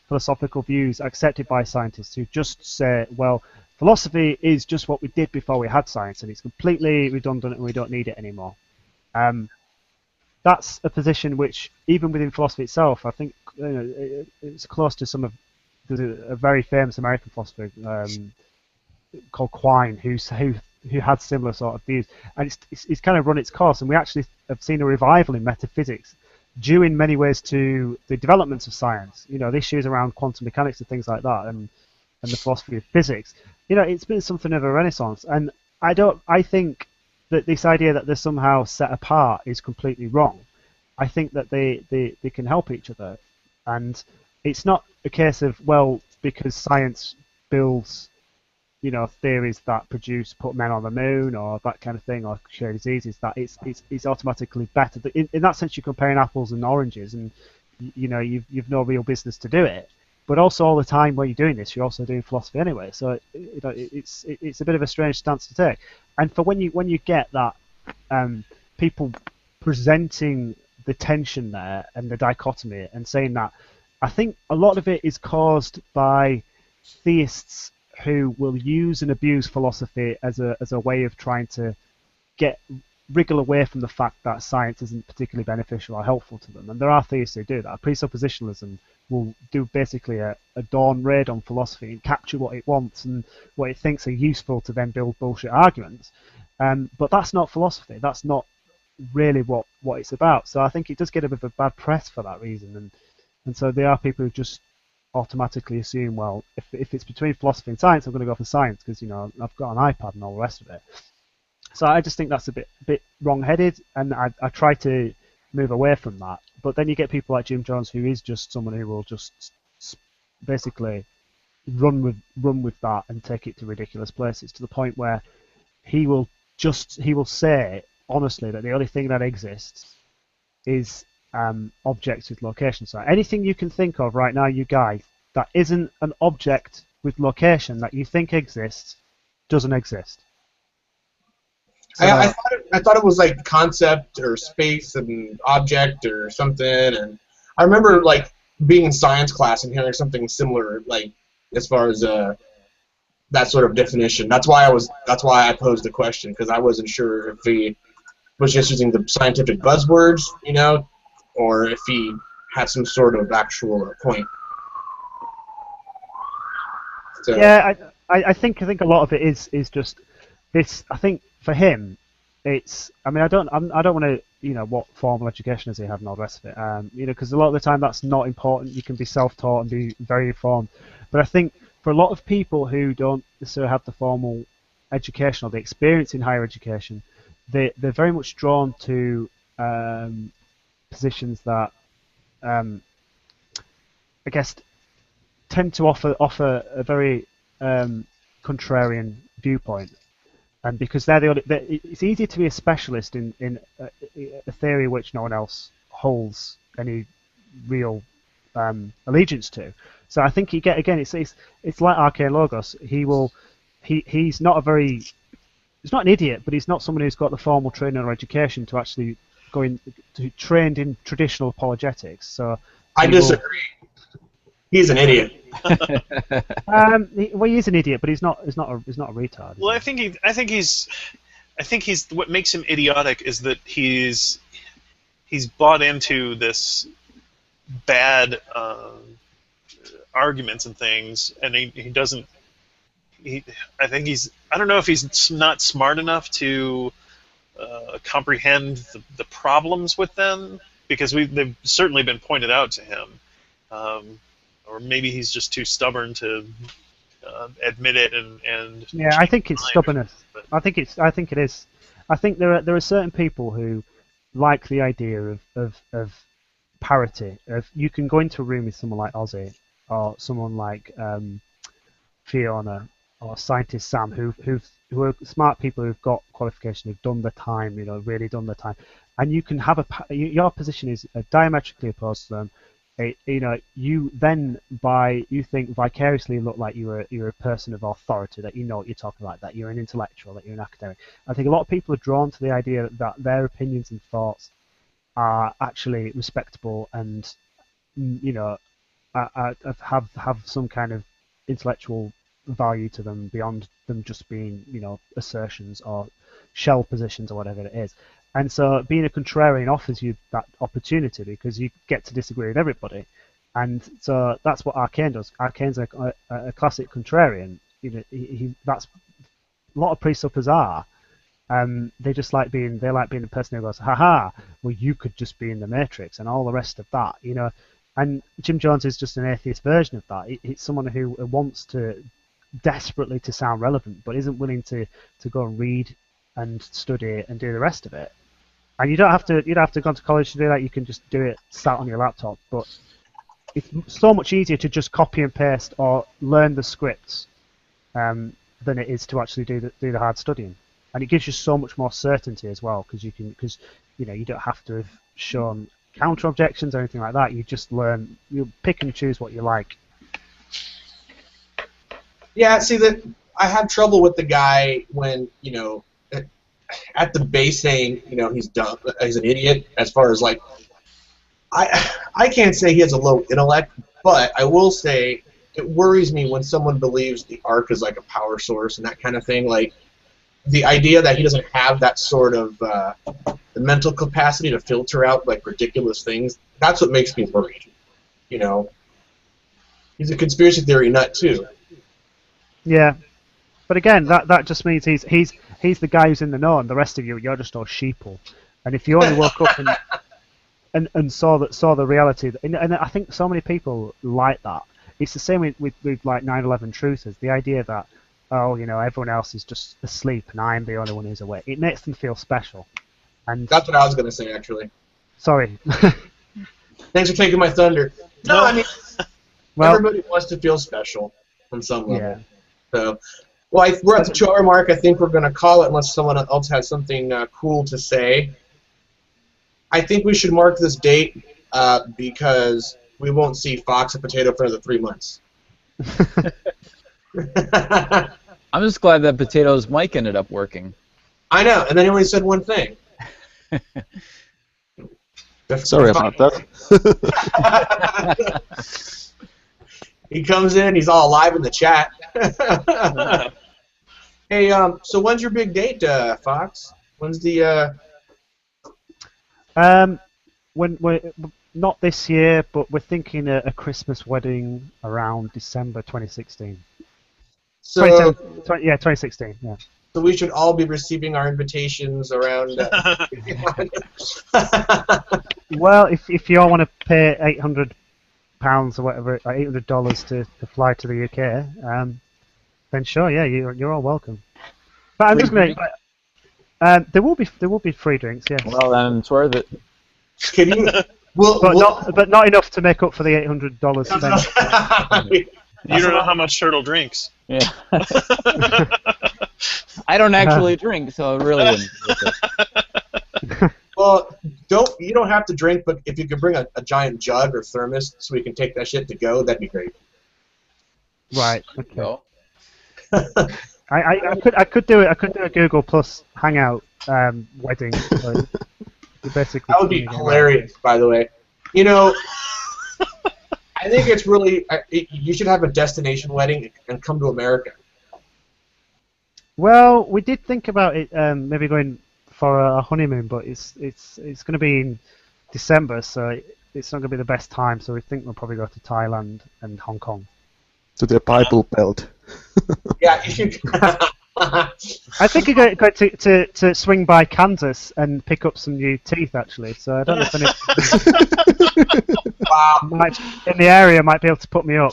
philosophical views accepted by scientists who just say, well, philosophy is just what we did before we had science, and it's completely redundant, and we don't need it anymore. That's a position which, even within philosophy itself, I think it's close to there's a very famous American philosopher called Quine who had similar sort of views, and it's kind of run its course, and we actually have seen a revival in metaphysics due in many ways to the developments of science, the issues around quantum mechanics and things like that, and the philosophy of physics. It's been something of a renaissance, and I think that this idea that they're somehow set apart is completely wrong. I think that they can help each other, and it's not a case of, well, because science builds theories that put men on the moon or that kind of thing, or share diseases, that it's automatically better. In that sense, you're comparing apples and oranges, and you've no real business to do it. But also, all the time when you're doing this, you're also doing philosophy anyway. So it's a bit of a strange stance to take. And for when you get that people presenting the tension there and the dichotomy and saying that, I think a lot of it is caused by theists who will use and abuse philosophy as a way of trying to wriggle away from the fact that science isn't particularly beneficial or helpful to them. And there are theists who do that. Presuppositionalism will do basically a dawn raid on philosophy and capture what it wants and what it thinks are useful to then build bullshit arguments. But that's not philosophy. That's not really what it's about. So I think it does get a bit of a bad press for that reason. And, you know, And so there are people who just automatically assume, well, if it's between philosophy and science, I'm going to go for science because I've got an iPad and all the rest of it. So I just think that's a bit wrong-headed, and I try to move away from that. But then you get people like Jim Jones, who is just someone who will just basically run with that and take it to ridiculous places, to the point where he will say honestly that the only thing that exists is objects with location. So anything you can think of right now, you guys, that isn't an object with location that you think exists, doesn't exist. So, I thought it was like concept or space and object or something, and I remember like being in science class and hearing something similar, like as far as that sort of definition. That's why I posed the question, because I wasn't sure if he was just using the scientific buzzwords, or if he had some sort of actual point. So, yeah, I think a lot of it is just this. I think for him, it's. I mean, I don't want to, what formal education has he had and all the rest of it. Because a lot of the time that's not important. You can be self-taught and be very informed. But I think for a lot of people who don't necessarily have the formal education or the experience in higher education, they're very much drawn to positions that, I guess, tend to offer a very contrarian viewpoint, and because it's easier to be a specialist in a theory which no one else holds any real allegiance to. So I think it's like Arcane Logos. He's not he's not an idiot, but he's not someone who's got the formal training or education to actually trained in traditional apologetics. So I disagree. He's an idiot. He is an idiot, but he's not a retard. Well, I think he's what makes him idiotic is that he's bought into this bad arguments and things, and he doesn't. I don't know if he's not smart enough to comprehend the problems with them, because they've certainly been pointed out to him. Or maybe he's just too stubborn to admit it and yeah, I think it's stubbornness. I think it is. I think there are certain people who like the idea of parity. You can go into a room with someone like Ozzy or someone like Fiona or scientist Sam, who are smart people who've got qualification, who've done the time, really done the time, and you can have your position is diametrically opposed to them. You think vicariously look like you're a person of authority, that you know what you're talking about, that you're an intellectual, that you're an academic. I think a lot of people are drawn to the idea that their opinions and thoughts are actually respectable and have some kind of intellectual value to them beyond them just being assertions or shell positions or whatever it is. And so being a contrarian offers you that opportunity, because you get to disagree with everybody. And so that's what Arcane does. Arcane's a classic contrarian. That's a lot of pre-suppers are. They like being the person who goes, haha, well, you could just be in the Matrix and all the rest of that, And Jim Jones is just an atheist version of that. It's someone who wants desperately to sound relevant, but isn't willing to go and read and study and do the rest of it. And you don't have to go to college to do that. You can just do it sat on your laptop. But it's so much easier to just copy and paste or learn the scripts than it is to actually do the hard studying. And it gives you so much more certainty as well, because you don't have to have shown counter objections or anything like that. You just learn. You pick and choose what you like. Yeah, see that I have trouble with the guy when at the base saying he's dumb, he's an idiot. As far as like, I can't say he has a low intellect, but I will say it worries me when someone believes the Ark is like a power source and that kind of thing. Like the idea that he doesn't have that sort of the mental capacity to filter out like ridiculous things. That's what makes me worried. He's a conspiracy theory nut too. Yeah, but again, that just means he's the guy who's in the know, and the rest of you're just all sheeple. And if you only woke up and saw the reality, and I think so many people like that. It's the same with like 9/11 truthers. The idea that everyone else is just asleep and I'm the only one who's awake. It makes them feel special. And That's what I was going to say, actually. sorry. Thanks for taking my thunder. No, I mean, Well, everybody wants to feel special on some level. yeah. So, well, we're at the 2-hour mark. I think we're going to call it unless someone else has something cool to say. I think we should mark this date because we won't see Fox and Potato for another 3 months. I'm just glad that Potato's mic ended up working. I know, and then he only said one thing. Sorry about that. He comes in, he's all alive in the chat. Hey, so when's your big date, Fox? When's the When we're not this year, but we're thinking a Christmas wedding around December 2016. so 2016. Yeah. so we should all be receiving our invitations around Well, if you all want to pay £800 or whatever, or $800 to fly to the UK, then sure, yeah, you're all welcome. But I'm just going to. There will be free drinks, yes. Well, then it's worth it. Can you But not enough to make up for the $800 spent. You don't know how much Turtle drinks. Yeah. I don't actually drink, so it really wouldn't. Well, you don't have to drink, but if you could bring a giant jug or thermos so we can take that shit to go, that'd be great. Right. Okay. So, I could do it. I could do a Google Plus Hangout wedding. So you basically. That would be hilarious, by the way. You know, I think it's really you should have a destination wedding and come to America. Well, we did think about it, maybe going for a honeymoon, but it's going to be in December, so it's not going to be the best time. So we think we'll probably go to Thailand and Hong Kong. To the Bible Belt. Yeah, you should. I think you're going to swing by Kansas and pick up some new teeth, actually. So I don't know if any Wow. in the area might be able to put me up.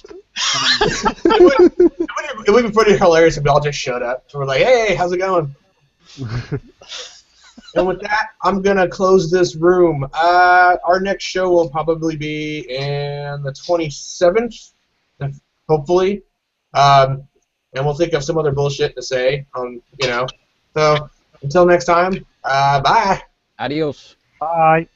It would be pretty hilarious if we all just showed up. So we're like, hey, how's it going? And with that, I'm going to close this room. Our next show will probably be in the 27th, hopefully. And we'll think of some other bullshit to say. So until next time, bye. adios. Bye.